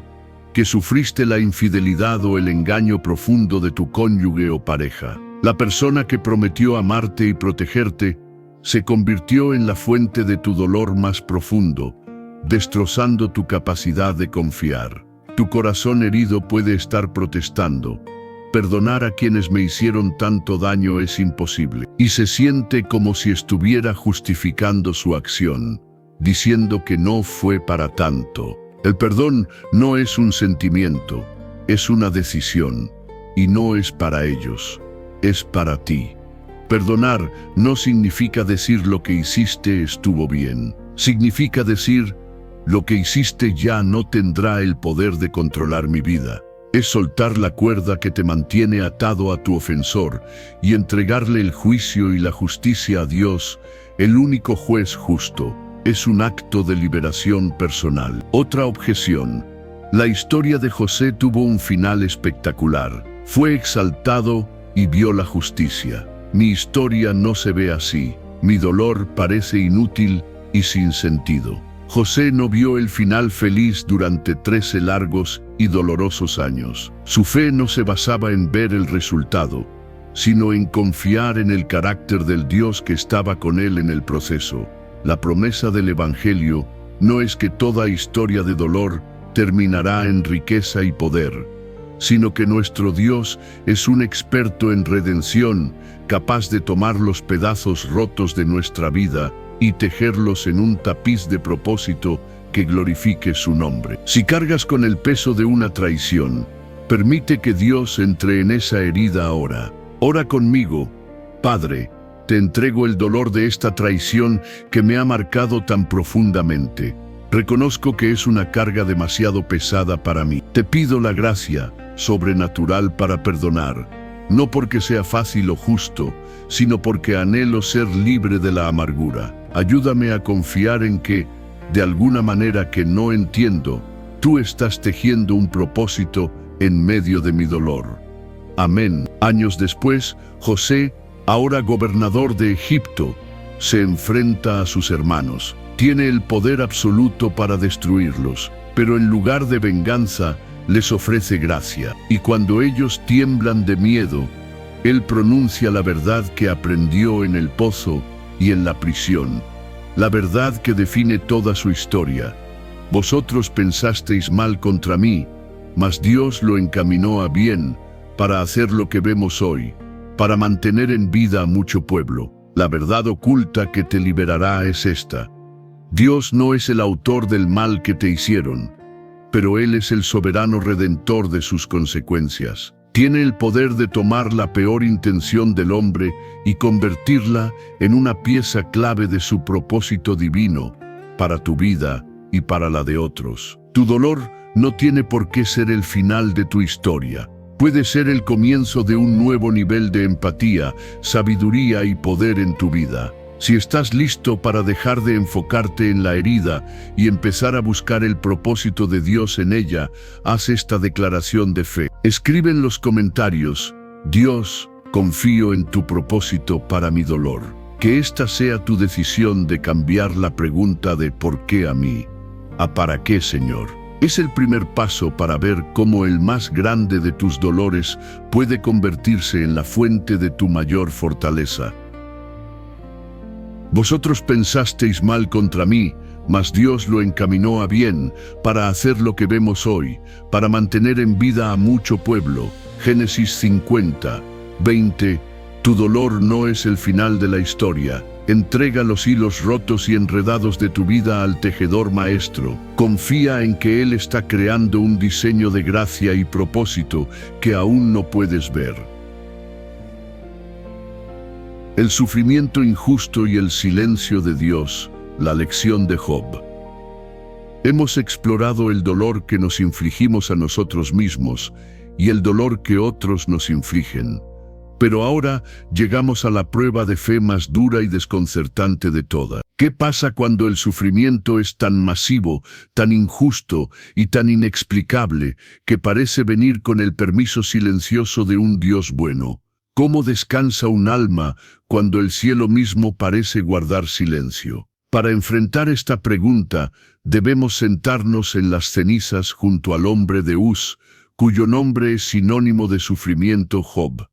que sufriste la infidelidad o el engaño profundo de tu cónyuge o pareja. La persona que prometió amarte y protegerte se convirtió en la fuente de tu dolor más profundo, destrozando tu capacidad de confiar. Tu corazón herido puede estar protestando: perdonar a quienes me hicieron tanto daño es imposible. Y se siente como si estuviera justificando su acción, diciendo que no fue para tanto. El perdón no es un sentimiento, es una decisión, y no es para ellos, es para ti. Perdonar no significa decir lo que hiciste estuvo bien. Significa decir: lo que hiciste ya no tendrá el poder de controlar mi vida. Es soltar la cuerda que te mantiene atado a tu ofensor y entregarle el juicio y la justicia a Dios, el único juez justo. Es un acto de liberación personal. Otra objeción. La historia de José tuvo un final espectacular. Fue exaltado y vio la justicia. Mi historia no se ve así. Mi dolor parece inútil y sin sentido. José no vio el final feliz durante 13 largos y dolorosos años. Su fe no se basaba en ver el resultado, sino en confiar en el carácter del Dios que estaba con él en el proceso. La promesa del Evangelio no es que toda historia de dolor terminará en riqueza y poder, sino que nuestro Dios es un experto en redención, capaz de tomar los pedazos rotos de nuestra vida y tejerlos en un tapiz de propósito que glorifique su nombre. Si cargas con el peso de una traición, permite que Dios entre en esa herida ahora. Ora conmigo: Padre, te entrego el dolor de esta traición que me ha marcado tan profundamente. Reconozco que es una carga demasiado pesada para mí. Te pido la gracia sobrenatural para perdonar, no porque sea fácil o justo, sino porque anhelo ser libre de la amargura. Ayúdame a confiar en que, de alguna manera que no entiendo, tú estás tejiendo un propósito en medio de mi dolor. Amén. Años después, José, ahora gobernador de Egipto, se enfrenta a sus hermanos. Tiene el poder absoluto para destruirlos, pero en lugar de venganza, les ofrece gracia. Y cuando ellos tiemblan de miedo, él pronuncia la verdad que aprendió en el pozo y en la prisión, la verdad que define toda su historia. Vosotros pensasteis mal contra mí, mas Dios lo encaminó a bien para hacer lo que vemos hoy, para mantener en vida a mucho pueblo. La verdad oculta que te liberará es esta: Dios no es el autor del mal que te hicieron, pero Él es el soberano redentor de sus consecuencias. Tiene el poder de tomar la peor intención del hombre y convertirla en una pieza clave de su propósito divino para tu vida y para la de otros. Tu dolor no tiene por qué ser el final de tu historia. Puede ser el comienzo de un nuevo nivel de empatía, sabiduría y poder en tu vida. Si estás listo para dejar de enfocarte en la herida y empezar a buscar el propósito de Dios en ella, haz esta declaración de fe. Escribe en los comentarios: Dios, confío en tu propósito para mi dolor. Que esta sea tu decisión de cambiar la pregunta de ¿por qué a mí? a ¿para qué, Señor? Es el primer paso para ver cómo el más grande de tus dolores puede convertirse en la fuente de tu mayor fortaleza. Vosotros pensasteis mal contra mí, mas Dios lo encaminó a bien para hacer lo que vemos hoy, para mantener en vida a mucho pueblo. Génesis 50, 20. Tu dolor no es el final de la historia. Entrega los hilos rotos y enredados de tu vida al tejedor maestro. Confía en que Él está creando un diseño de gracia y propósito que aún no puedes ver. El sufrimiento injusto y el silencio de Dios, la lección de Job. Hemos explorado el dolor que nos infligimos a nosotros mismos y el dolor que otros nos infligen. Pero ahora llegamos a la prueba de fe más dura y desconcertante de todas. ¿Qué pasa cuando el sufrimiento es tan masivo, tan injusto y tan inexplicable que parece venir con el permiso silencioso de un Dios bueno? ¿Cómo descansa un alma cuando el cielo mismo parece guardar silencio? Para enfrentar esta pregunta, debemos sentarnos en las cenizas junto al hombre de Uz, cuyo nombre es sinónimo de sufrimiento, Job.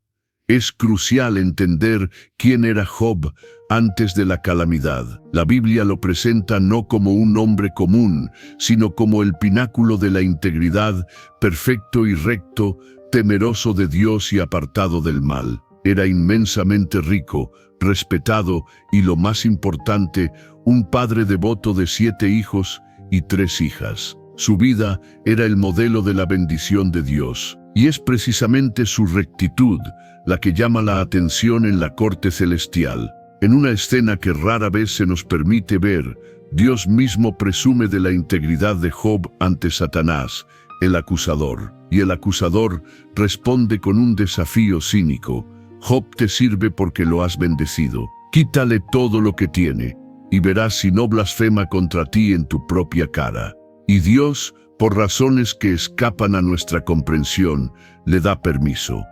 Es crucial entender quién era Job antes de la calamidad. La Biblia lo presenta no como un hombre común, sino como el pináculo de la integridad, perfecto y recto, temeroso de Dios y apartado del mal. Era inmensamente rico, respetado y, lo más importante, un padre devoto de 7 hijos y 3 hijas. Su vida era el modelo de la bendición de Dios, y es precisamente su rectitud la que llama la atención en la corte celestial. En una escena que rara vez se nos permite ver, Dios mismo presume de la integridad de Job ante Satanás, el acusador, y el acusador responde con un desafío cínico: Job te sirve porque lo has bendecido. Quítale todo lo que tiene, y verás si no blasfema contra ti en tu propia cara. Y Dios, por razones que escapan a nuestra comprensión, le da permiso.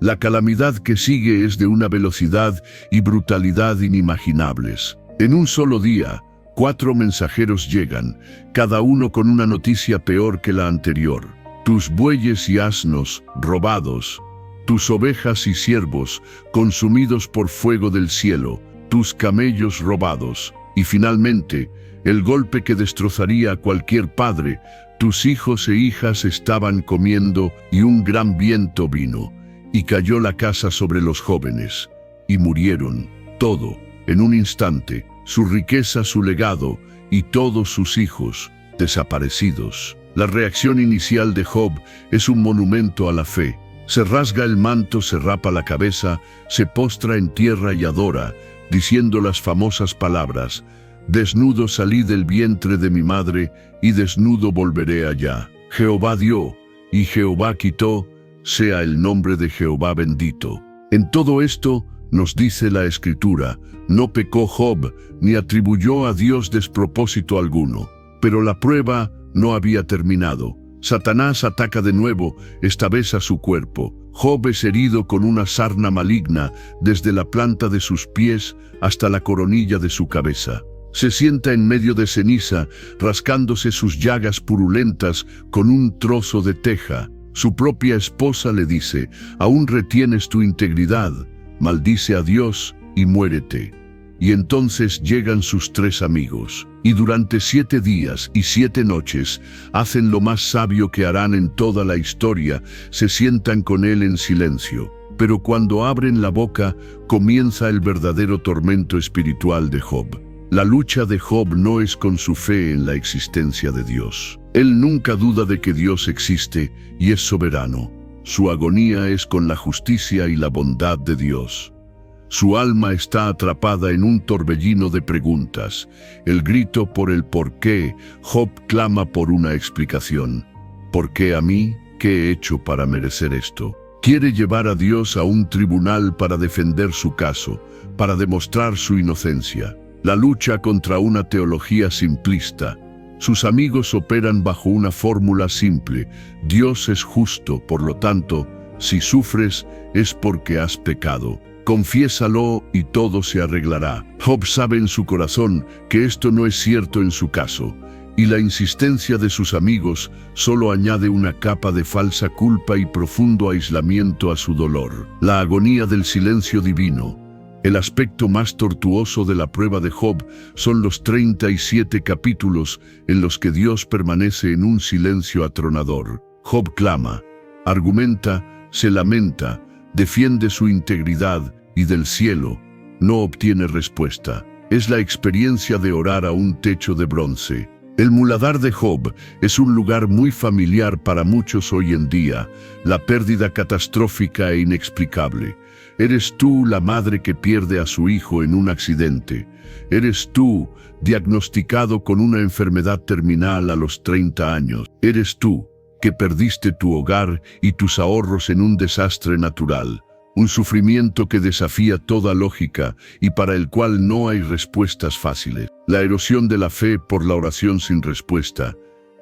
La calamidad que sigue es de una velocidad y brutalidad inimaginables. En un solo día, 4 mensajeros llegan, cada uno con una noticia peor que la anterior. Tus bueyes y asnos, robados. Tus ovejas y siervos, consumidos por fuego del cielo. Tus camellos robados. Y finalmente, el golpe que destrozaría a cualquier padre. Tus hijos e hijas estaban comiendo y un gran viento vino. Y cayó la casa sobre los jóvenes, y murieron, todo, en un instante, su riqueza, su legado, y todos sus hijos, desaparecidos. La reacción inicial de Job es un monumento a la fe. Se rasga el manto, se rapa la cabeza, se postra en tierra y adora, diciendo las famosas palabras: desnudo salí del vientre de mi madre, y desnudo volveré allá. Jehová dio, y Jehová quitó, sea el nombre de Jehová bendito. En todo esto, nos dice la Escritura, no pecó Job, ni atribuyó a Dios despropósito alguno. Pero la prueba no había terminado. Satanás ataca de nuevo, esta vez a su cuerpo. Job es herido con una sarna maligna, desde la planta de sus pies hasta la coronilla de su cabeza. Se sienta en medio de ceniza, rascándose sus llagas purulentas con un trozo de teja. Su propia esposa le dice: aún retienes tu integridad, maldice a Dios y muérete. Y entonces llegan sus 3 amigos, y durante 7 días y 7 noches hacen lo más sabio que harán en toda la historia: se sientan con él en silencio. Pero cuando abren la boca, comienza el verdadero tormento espiritual de Job. La lucha de Job no es con su fe en la existencia de Dios. Él nunca duda de que Dios existe y es soberano. Su agonía es con la justicia y la bondad de Dios. Su alma está atrapada en un torbellino de preguntas. El grito por el por qué, Job clama por una explicación. ¿Por qué a mí? ¿Qué he hecho para merecer esto? Quiere llevar a Dios a un tribunal para defender su caso, para demostrar su inocencia. La lucha contra una teología simplista. Sus amigos operan bajo una fórmula simple: Dios es justo, por lo tanto, si sufres es porque has pecado. Confiésalo y todo se arreglará. Job sabe en su corazón que esto no es cierto en su caso, y la insistencia de sus amigos solo añade una capa de falsa culpa y profundo aislamiento a su dolor. La agonía del silencio divino. El aspecto más tortuoso de la prueba de Job son los 37 capítulos en los que Dios permanece en un silencio atronador. Job clama, argumenta, se lamenta, defiende su integridad y del cielo no obtiene respuesta. Es la experiencia de orar a un techo de bronce. El muladar de Job es un lugar muy familiar para muchos hoy en día, la pérdida catastrófica e inexplicable. Eres tú la madre que pierde a su hijo en un accidente. Eres tú, diagnosticado con una enfermedad terminal a los 30 años. Eres tú, que perdiste tu hogar y tus ahorros en un desastre natural. un sufrimiento que desafía toda lógica y para el cual no hay respuestas fáciles. La erosión de la fe por la oración sin respuesta.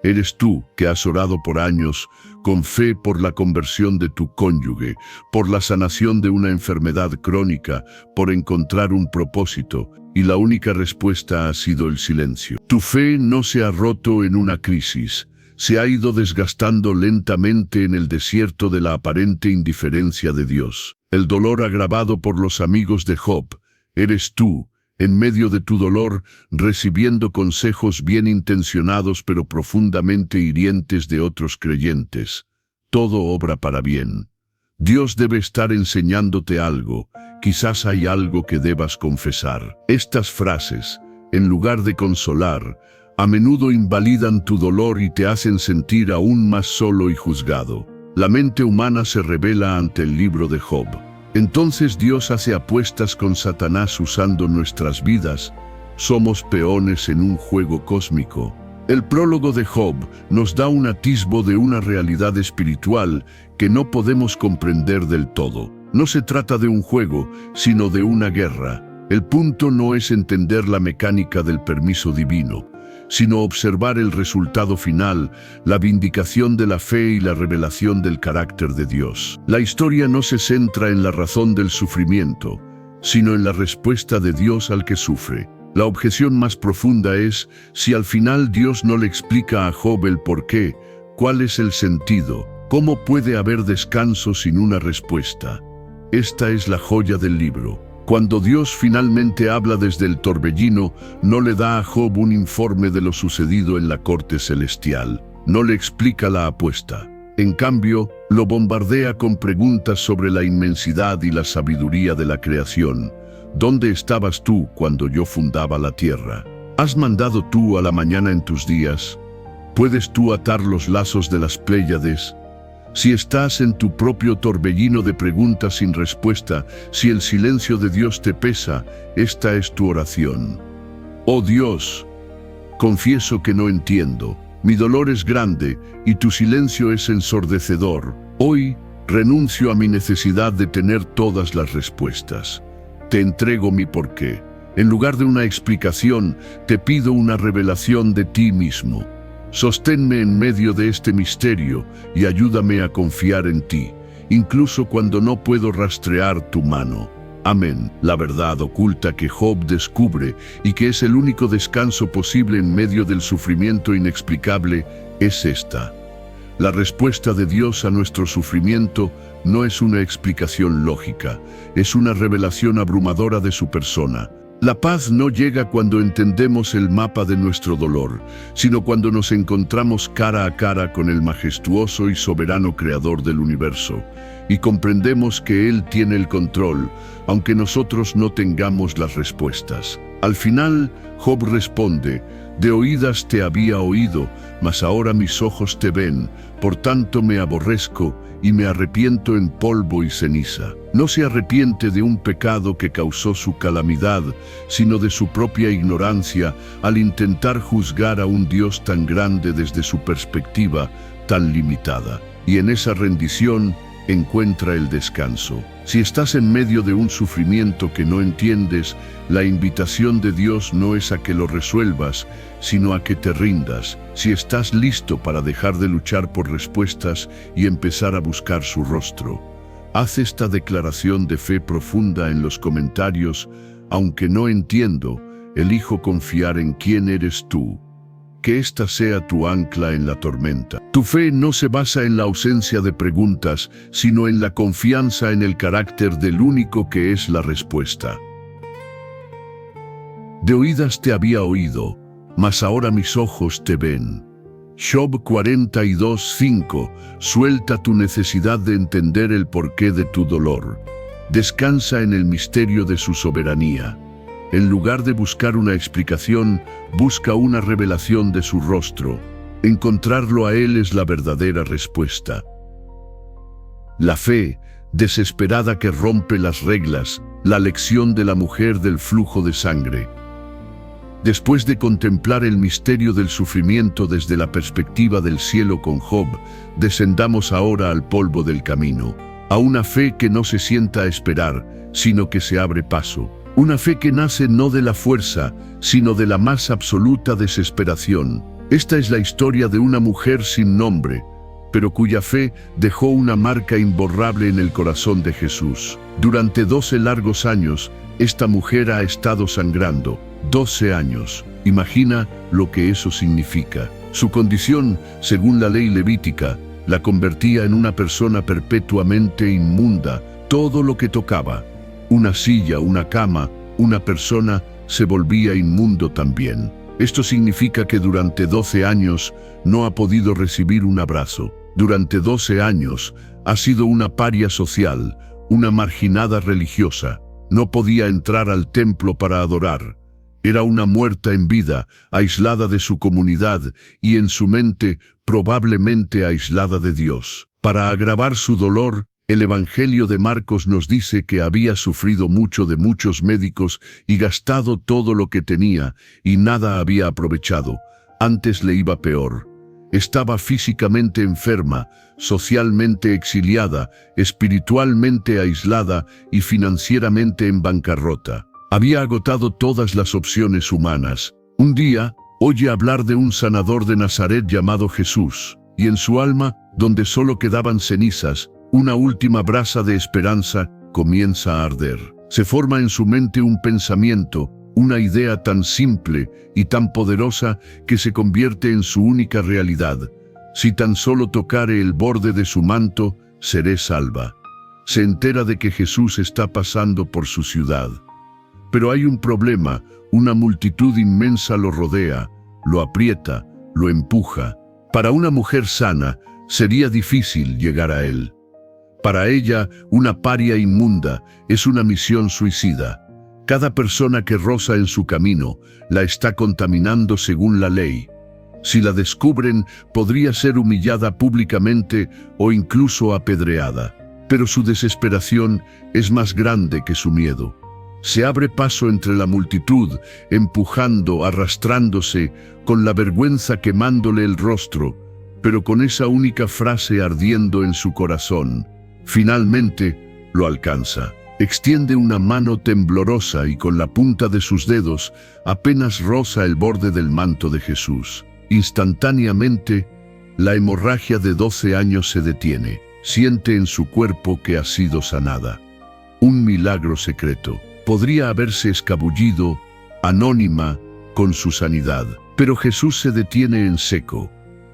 Eres tú que has orado por años, con fe por la conversión de tu cónyuge, por la sanación de una enfermedad crónica, por encontrar un propósito, y la única respuesta ha sido el silencio. Tu fe no se ha roto en una crisis, se ha ido desgastando lentamente en el desierto de la aparente indiferencia de Dios. El dolor agravado por los amigos de Job, eres tú, en medio de tu dolor, recibiendo consejos bien intencionados pero profundamente hirientes de otros creyentes. Todo obra para bien. Dios debe estar enseñándote algo, quizás hay algo que debas confesar. Estas frases, en lugar de consolar, a menudo invalidan tu dolor y te hacen sentir aún más solo y juzgado. La mente humana se rebela ante el libro de Job. Entonces Dios hace apuestas con Satanás usando nuestras vidas. Somos peones en un juego cósmico. El prólogo de Job nos da un atisbo de una realidad espiritual que no podemos comprender del todo. No se trata de un juego, sino de una guerra. El punto no es entender la mecánica del permiso divino, sino observar el resultado final, la vindicación de la fe y la revelación del carácter de Dios. La historia no se centra en la razón del sufrimiento, sino en la respuesta de Dios al que sufre. La objeción más profunda es, si al final Dios no le explica a Job el porqué, ¿cuál es el sentido? ¿Cómo puede haber descanso sin una respuesta? Esta es la joya del libro. Cuando Dios finalmente habla desde el torbellino, no le da a Job un informe de lo sucedido en la corte celestial. No le explica la apuesta. En cambio, lo bombardea con preguntas sobre la inmensidad y la sabiduría de la creación. ¿Dónde estabas tú cuando yo fundaba la tierra? ¿Has mandado tú a la mañana en tus días? ¿Puedes tú atar los lazos de las Pléyades? Si estás en tu propio torbellino de preguntas sin respuesta, si el silencio de Dios te pesa, esta es tu oración. Oh Dios, confieso que no entiendo. Mi dolor es grande y tu silencio es ensordecedor. Hoy renuncio a mi necesidad de tener todas las respuestas. Te entrego mi porqué. En lugar de una explicación, te pido una revelación de ti mismo. Sosténme en medio de este misterio y ayúdame a confiar en ti, incluso cuando no puedo rastrear tu mano. Amén. La verdad oculta que Job descubre y que es el único descanso posible en medio del sufrimiento inexplicable es esta. La respuesta de Dios a nuestro sufrimiento no es una explicación lógica, es una revelación abrumadora de su persona. La paz no llega cuando entendemos el mapa de nuestro dolor, sino cuando nos encontramos cara a cara con el majestuoso y soberano Creador del universo, y comprendemos que Él tiene el control, aunque nosotros no tengamos las respuestas. Al final, Job responde, de oídas te había oído, mas ahora mis ojos te ven, por tanto me aborrezco y me arrepiento en polvo y ceniza. No se arrepiente de un pecado que causó su calamidad, sino de su propia ignorancia al intentar juzgar a un Dios tan grande desde su perspectiva tan limitada. Y en esa rendición encuentra el descanso. Si estás en medio de un sufrimiento que no entiendes, la invitación de Dios no es a que lo resuelvas, sino a que te rindas. Si estás listo para dejar de luchar por respuestas y empezar a buscar su rostro, haz esta declaración de fe profunda en los comentarios. Aunque no entiendo, elijo confiar en quién eres tú. Que esta sea tu ancla en la tormenta. Tu fe no se basa en la ausencia de preguntas, sino en la confianza en el carácter del único que es la respuesta. De oídas te había oído, mas ahora mis ojos te ven. Job 42:5. Suelta tu necesidad de entender el porqué de tu dolor. Descansa en el misterio de su soberanía. En lugar de buscar una explicación, busca una revelación de su rostro. Encontrarlo a Él es la verdadera respuesta. La fe, desesperada que rompe las reglas, la lección de la mujer del flujo de sangre. Después de contemplar el misterio del sufrimiento desde la perspectiva del cielo con Job, descendamos ahora al polvo del camino. a una fe que no se sienta a esperar, sino que se abre paso. Una fe que nace no de la fuerza, sino de la más absoluta desesperación. Esta es la historia de una mujer sin nombre, pero cuya fe dejó una marca imborrable en el corazón de Jesús. Durante 12 largos años, esta mujer ha estado sangrando. 12 años. Imagina lo que eso significa. Su condición, según la ley levítica, la convertía en una persona perpetuamente inmunda. Todo lo que tocaba, una silla, una cama, una persona, se volvía inmundo también. Esto significa que durante 12 años no ha podido recibir un abrazo. Durante 12 años ha sido una paria social, una marginada religiosa. No podía entrar al templo para adorar. Era una muerta en vida, aislada de su comunidad y en su mente probablemente aislada de Dios. Para agravar su dolor, el Evangelio de Marcos nos dice que había sufrido mucho de muchos médicos y gastado todo lo que tenía y nada había aprovechado. Antes le iba peor. Estaba físicamente enferma, socialmente exiliada, espiritualmente aislada y financieramente en bancarrota. Había agotado todas las opciones humanas. Un día, oye hablar de un sanador de Nazaret llamado Jesús, y en su alma, donde solo quedaban cenizas, una última brasa de esperanza comienza a arder. Se forma en su mente un pensamiento, una idea tan simple y tan poderosa que se convierte en su única realidad. Si tan solo tocare el borde de su manto, seré salva. Se entera de que Jesús está pasando por su ciudad. Pero hay un problema, una multitud inmensa lo rodea, lo aprieta, lo empuja. Para una mujer sana, sería difícil llegar a él. Para ella, una paria inmunda es una misión suicida. Cada persona que roza en su camino la está contaminando según la ley. Si la descubren, podría ser humillada públicamente o incluso apedreada. Pero su desesperación es más grande que su miedo. Se abre paso entre la multitud, empujando, arrastrándose, con la vergüenza quemándole el rostro, pero con esa única frase ardiendo en su corazón. Finalmente, lo alcanza. Extiende una mano temblorosa y con la punta de sus dedos apenas roza el borde del manto de Jesús. Instantáneamente, la hemorragia de 12 años se detiene. Siente en su cuerpo que ha sido sanada. Un milagro secreto. Podría haberse escabullido, anónima, con su sanidad. Pero Jesús se detiene en seco.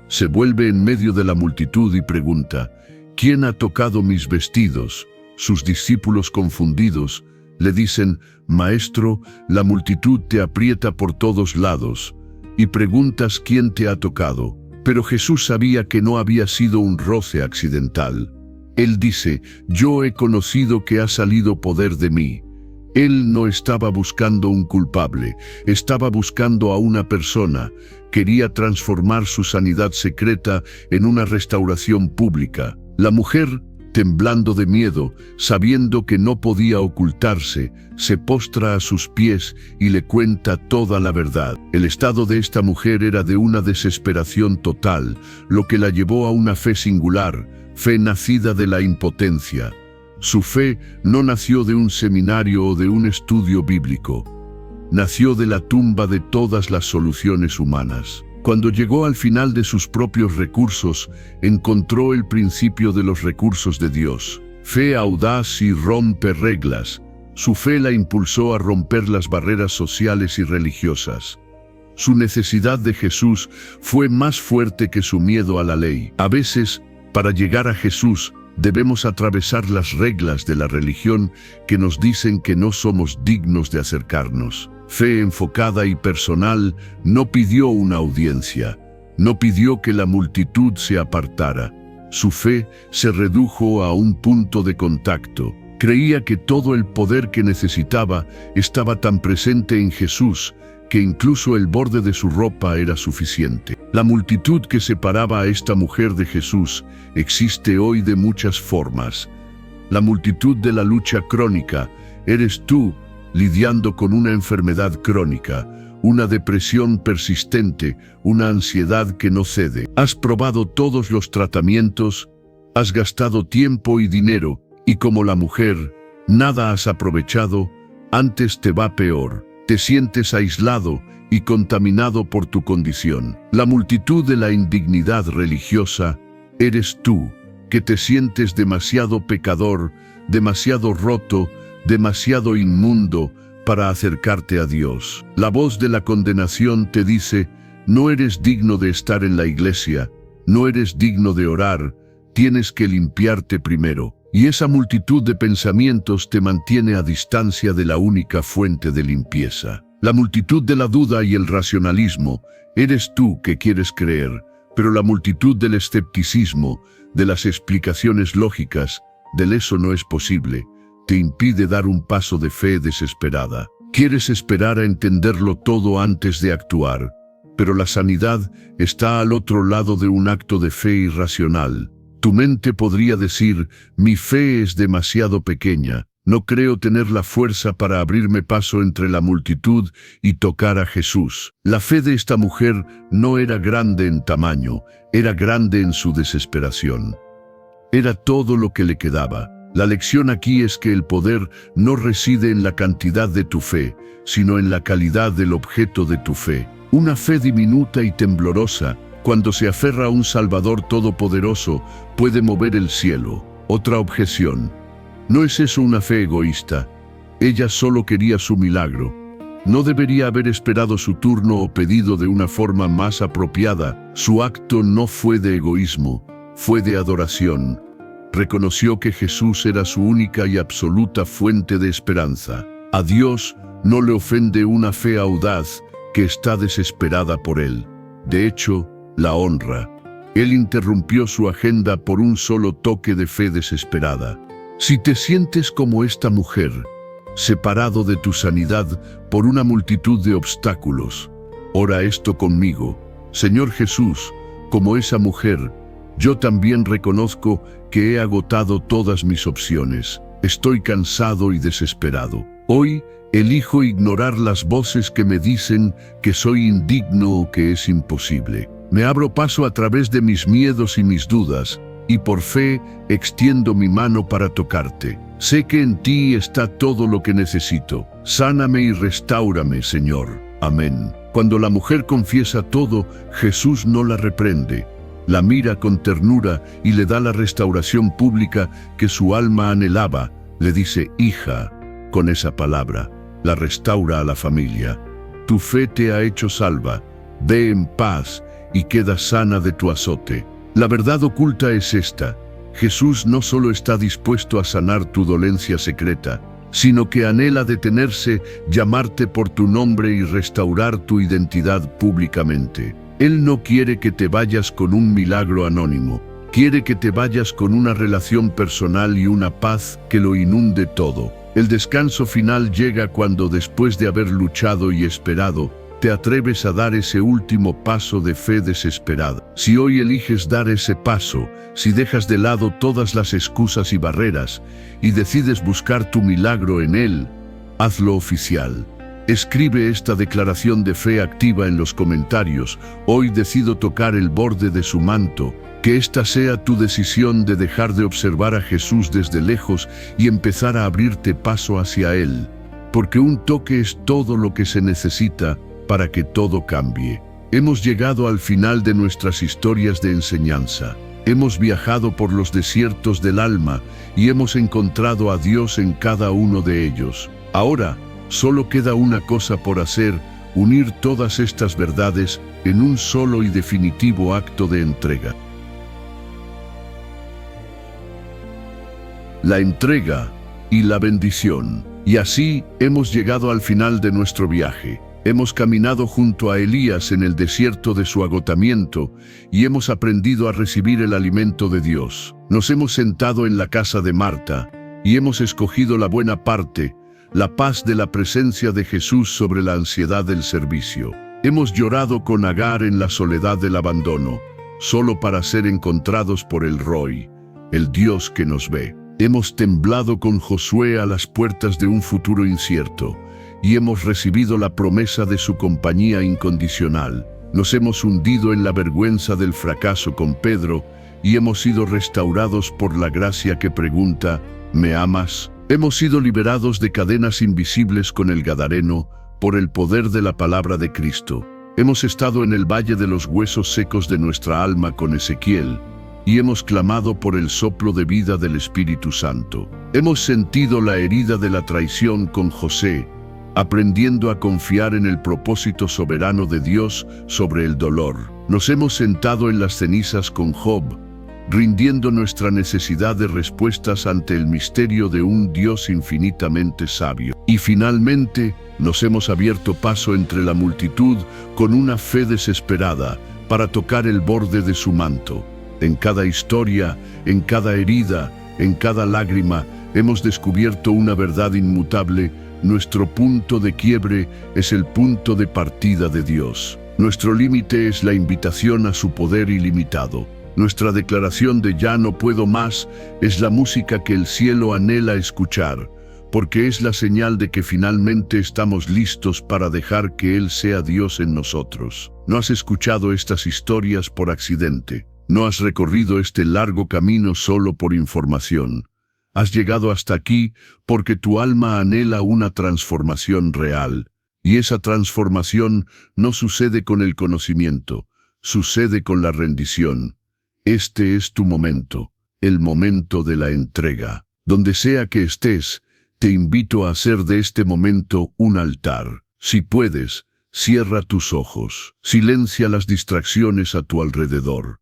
Se vuelve en medio de la multitud y pregunta: ¿quién ha tocado mis vestidos? Sus discípulos confundidos le dicen: Maestro, la multitud te aprieta por todos lados, y preguntas quién te ha tocado. Pero Jesús sabía que no había sido un roce accidental. Él dice: yo he conocido que ha salido poder de mí. Él no estaba buscando un culpable, estaba buscando a una persona. Quería transformar su sanidad secreta en una restauración pública. La mujer, temblando de miedo, sabiendo que no podía ocultarse, se postra a sus pies y le cuenta toda la verdad. El estado de esta mujer era de una desesperación total, lo que la llevó a una fe singular, fe nacida de la impotencia. Su fe no nació de un seminario o de un estudio bíblico. Nació de la tumba de todas las soluciones humanas. Cuando llegó al final de sus propios recursos, encontró el principio de los recursos de Dios. Fe audaz y rompe reglas. Su fe la impulsó a romper las barreras sociales y religiosas. Su necesidad de Jesús fue más fuerte que su miedo a la ley. A veces, para llegar a Jesús, debemos atravesar las reglas de la religión que nos dicen que no somos dignos de acercarnos. Fe enfocada y personal no pidió una audiencia, no pidió que la multitud se apartara. Su fe se redujo a un punto de contacto. Creía que todo el poder que necesitaba estaba tan presente en Jesús que incluso el borde de su ropa era suficiente. La multitud que separaba a esta mujer de Jesús existe hoy de muchas formas. La multitud de la lucha crónica eres tú, lidiando con una enfermedad crónica, una depresión persistente, una ansiedad que no cede. Has probado todos los tratamientos, has gastado tiempo y dinero Y como la mujer, nada has aprovechado, antes te va peor. Te sientes aislado y contaminado por tu condición. La multitud de la indignidad religiosa eres tú, que te sientes demasiado pecador, demasiado roto, demasiado inmundo para acercarte a Dios. La voz de la condenación te dice: no eres digno de estar en la iglesia, no eres digno de orar, tienes que limpiarte primero. Y esa multitud de pensamientos te mantiene a distancia de la única fuente de limpieza. La multitud de la duda y el racionalismo eres tú que quieres creer, pero la multitud del escepticismo, de las explicaciones lógicas, del eso no es posible, te impide dar un paso de fe desesperada. Quieres esperar a entenderlo todo antes de actuar, pero la sanidad está al otro lado de un acto de fe irracional. Tu mente podría decir: mi fe es demasiado pequeña, no creo tener la fuerza para abrirme paso entre la multitud y tocar a Jesús. La fe de esta mujer no era grande en tamaño, era grande en su desesperación. Era todo lo que le quedaba. La lección aquí es que el poder no reside en la cantidad de tu fe, sino en la calidad del objeto de tu fe. Una fe diminuta y temblorosa, cuando se aferra a un Salvador todopoderoso, puede mover el cielo. Otra objeción: ¿no es eso una fe egoísta? Ella solo quería su milagro. No debería haber esperado su turno o pedido de una forma más apropiada. Su acto no fue de egoísmo, fue de adoración. Reconoció que Jesús era su única y absoluta fuente de esperanza. A Dios no le ofende una fe audaz que está desesperada por Él. De hecho, la honra. Él interrumpió su agenda por un solo toque de fe desesperada. Si te sientes como esta mujer, separado de tu sanidad por una multitud de obstáculos, ora esto conmigo: Señor Jesús, como esa mujer, yo también reconozco que he agotado todas mis opciones. Estoy cansado y desesperado. Hoy elijo ignorar las voces que me dicen que soy indigno o que es imposible. Me abro paso a través de mis miedos y mis dudas, y por fe extiendo mi mano para tocarte. Sé que en ti está todo lo que necesito. Sáname y restáurame, Señor. Amén. Cuando la mujer confiesa todo, Jesús no la reprende. La mira con ternura y le da la restauración pública que su alma anhelaba. Le dice: hija, con esa palabra, la restaura a la familia. Tu fe te ha hecho salva. Ve en paz y queda sana de tu azote. La verdad oculta es esta: Jesús no solo está dispuesto a sanar tu dolencia secreta, sino que anhela detenerse, llamarte por tu nombre y restaurar tu identidad públicamente. Él no quiere que te vayas con un milagro anónimo, quiere que te vayas con una relación personal y una paz que lo inunde todo. El descanso final llega cuando, después de haber luchado y esperado, te atreves a dar ese último paso de fe desesperada. Si hoy eliges dar ese paso, si dejas de lado todas las excusas y barreras y decides buscar tu milagro en Él, hazlo oficial. Escribe esta declaración de fe activa en los comentarios: hoy decido tocar el borde de su manto. Que esta sea tu decisión de dejar de observar a Jesús desde lejos y empezar a abrirte paso hacia Él. Porque un toque es todo lo que se necesita para que todo cambie. Hemos llegado al final de nuestras historias de enseñanza. Hemos viajado por los desiertos del alma y hemos encontrado a Dios en cada uno de ellos. Ahora, solo queda una cosa por hacer: unir todas estas verdades en un solo y definitivo acto de entrega. La entrega y la bendición. Y así hemos llegado al final de nuestro viaje. Hemos caminado junto a Elías en el desierto de su agotamiento y hemos aprendido a recibir el alimento de Dios. Nos hemos sentado en la casa de Marta y hemos escogido la buena parte, la paz de la presencia de Jesús sobre la ansiedad del servicio. Hemos llorado con Agar en la soledad del abandono, solo para ser encontrados por el Roy, el Dios que nos ve. Hemos temblado con Josué a las puertas de un futuro incierto, y hemos recibido la promesa de su compañía incondicional. Nos hemos hundido en la vergüenza del fracaso con Pedro y hemos sido restaurados por la gracia que pregunta: ¿Me amas? Hemos sido liberados de cadenas invisibles con el Gadareno por el poder de la palabra de Cristo. Hemos estado en el valle de los huesos secos de nuestra alma con Ezequiel y hemos clamado por el soplo de vida del Espíritu Santo. Hemos sentido la herida de la traición con José, aprendiendo a confiar en el propósito soberano de Dios sobre el dolor. Nos hemos sentado en las cenizas con Job, rindiendo nuestra necesidad de respuestas ante el misterio de un Dios infinitamente sabio. Y finalmente, nos hemos abierto paso entre la multitud con una fe desesperada para tocar el borde de su manto. En cada historia, en cada herida, en cada lágrima, hemos descubierto una verdad inmutable. Nuestro punto de quiebre es el punto de partida de Dios. Nuestro límite es la invitación a su poder ilimitado. Nuestra declaración de ya no puedo más es la música que el cielo anhela escuchar, porque es la señal de que finalmente estamos listos para dejar que Él sea Dios en nosotros. No has escuchado estas historias por accidente. No has recorrido este largo camino solo por información. Has llegado hasta aquí porque tu alma anhela una transformación real. Y esa transformación no sucede con el conocimiento, sucede con la rendición. Este es tu momento, el momento de la entrega. Donde sea que estés, te invito a hacer de este momento un altar. Si puedes, cierra tus ojos, silencia las distracciones a tu alrededor.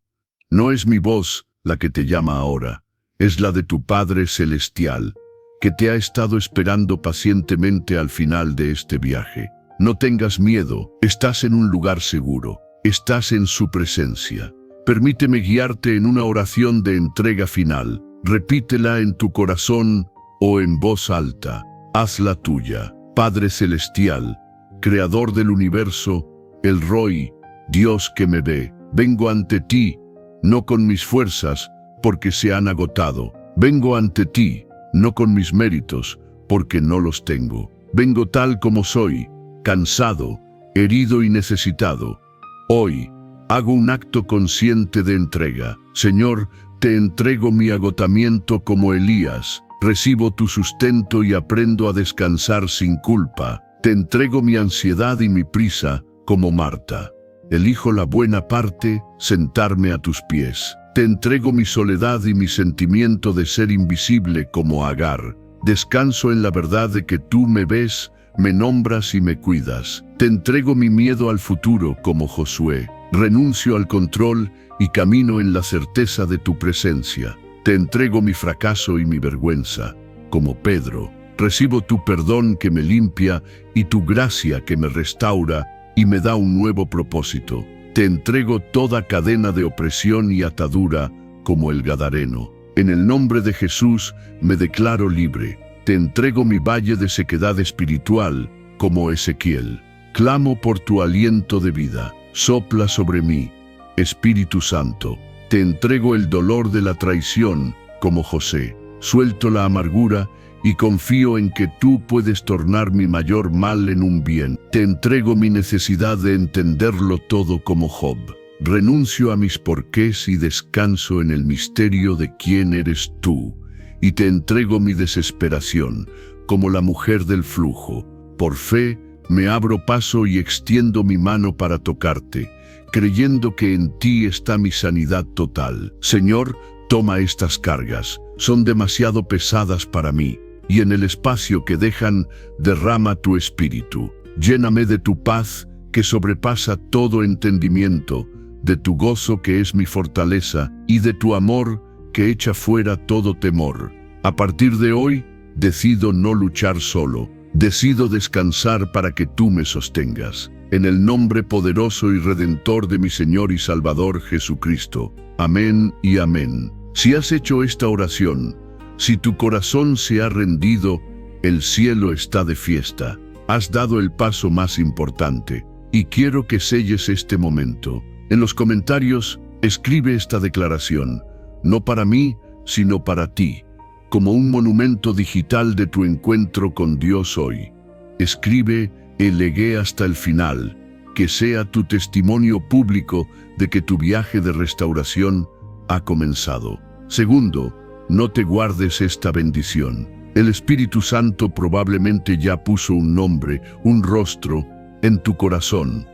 No es mi voz la que te llama ahora, es la de tu Padre Celestial, que te ha estado esperando pacientemente al final de este viaje. No tengas miedo, estás en un lugar seguro, estás en su presencia. Permíteme guiarte en una oración de entrega final. Repítela en tu corazón o en voz alta. Hazla tuya. Padre Celestial, Creador del universo, el Roy, Dios que me ve, vengo ante ti, no con mis fuerzas, porque se han agotado. Vengo ante ti, no con mis méritos, porque no los tengo. Vengo tal como soy, cansado, herido y necesitado. Hoy, hago un acto consciente de entrega. Señor, te entrego mi agotamiento como Elías. Recibo tu sustento y aprendo a descansar sin culpa. Te entrego mi ansiedad y mi prisa como Marta. Elijo la buena parte, sentarme a tus pies. Te entrego mi soledad y mi sentimiento de ser invisible como Agar. Descanso en la verdad de que tú me ves, me nombras y me cuidas. Te entrego mi miedo al futuro como Josué. Renuncio al control y camino en la certeza de tu presencia. Te entrego mi fracaso y mi vergüenza, como Pedro. Recibo tu perdón que me limpia y tu gracia que me restaura y me da un nuevo propósito. Te entrego toda cadena de opresión y atadura, como el Gadareno. En el nombre de Jesús me declaro libre. Te entrego mi valle de sequedad espiritual, como Ezequiel. Clamo por tu aliento de vida. Sopla sobre mí, Espíritu Santo. Te entrego el dolor de la traición, como José. Suelto la amargura y confío en que tú puedes tornar mi mayor mal en un bien. Te entrego mi necesidad de entenderlo todo como Job. Renuncio a mis porqués y descanso en el misterio de quién eres tú. Y te entrego mi desesperación, como la mujer del flujo. Por fe, me abro paso y extiendo mi mano para tocarte, creyendo que en ti está mi sanidad total. Señor, toma estas cargas, son demasiado pesadas para mí, y en el espacio que dejan, derrama tu espíritu. Lléname de tu paz, que sobrepasa todo entendimiento, de tu gozo que es mi fortaleza, y de tu amor, que echa fuera todo temor. A partir de hoy, decido no luchar solo. Decido descansar para que tú me sostengas. En el nombre poderoso y redentor de mi Señor y Salvador Jesucristo. Amén y amén. Si has hecho esta oración, si tu corazón se ha rendido, el cielo está de fiesta. Has dado el paso más importante, y quiero que selles este momento. En los comentarios, escribe esta declaración, no para mí, sino para ti, como un monumento digital de tu encuentro con Dios hoy. Escribe, elegué hasta el final, que sea tu testimonio público de que tu viaje de restauración ha comenzado. Segundo, no te guardes esta bendición. El Espíritu Santo probablemente ya puso un nombre, un rostro, en tu corazón.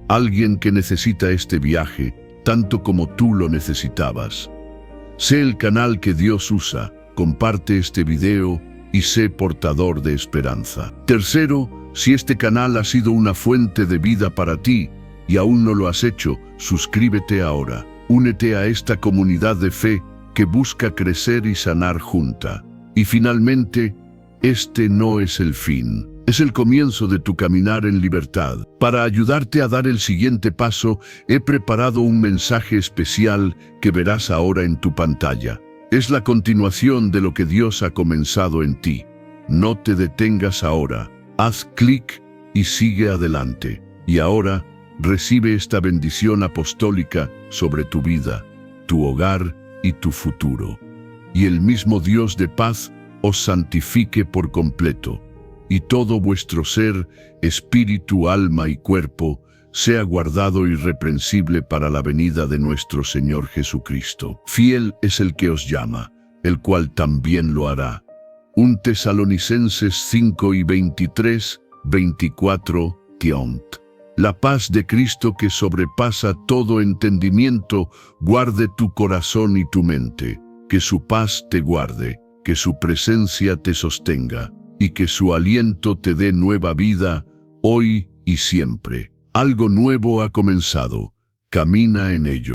Alguien que necesita este viaje, tanto como tú lo necesitabas. Sé el canal que Dios usa, comparte este video y sé portador de esperanza. Tercero, si este canal ha sido una fuente de vida para ti y aún no lo has hecho, suscríbete ahora. Únete a esta comunidad de fe que busca crecer y sanar junta. Y finalmente, este no es el fin. Es el comienzo de tu caminar en libertad. Para ayudarte a dar el siguiente paso, he preparado un mensaje especial que verás ahora en tu pantalla. Es la continuación de lo que Dios ha comenzado en ti. No te detengas ahora. Haz clic y sigue adelante. Y ahora, recibe esta bendición apostólica sobre tu vida, tu hogar y tu futuro. Y el mismo Dios de paz os santifique por completo, y todo vuestro ser, espíritu, alma y cuerpo, sea guardado irreprensible para la venida de nuestro Señor Jesucristo. Fiel es el que os llama, el cual también lo hará. 1 Tesalonicenses 5:23, 24, Tiont. La paz de Cristo que sobrepasa todo entendimiento, guarde tu corazón y tu mente. Que su paz te guarde, que su presencia te sostenga, y que su aliento te dé nueva vida, hoy y siempre. Algo nuevo ha comenzado. Camina en ello.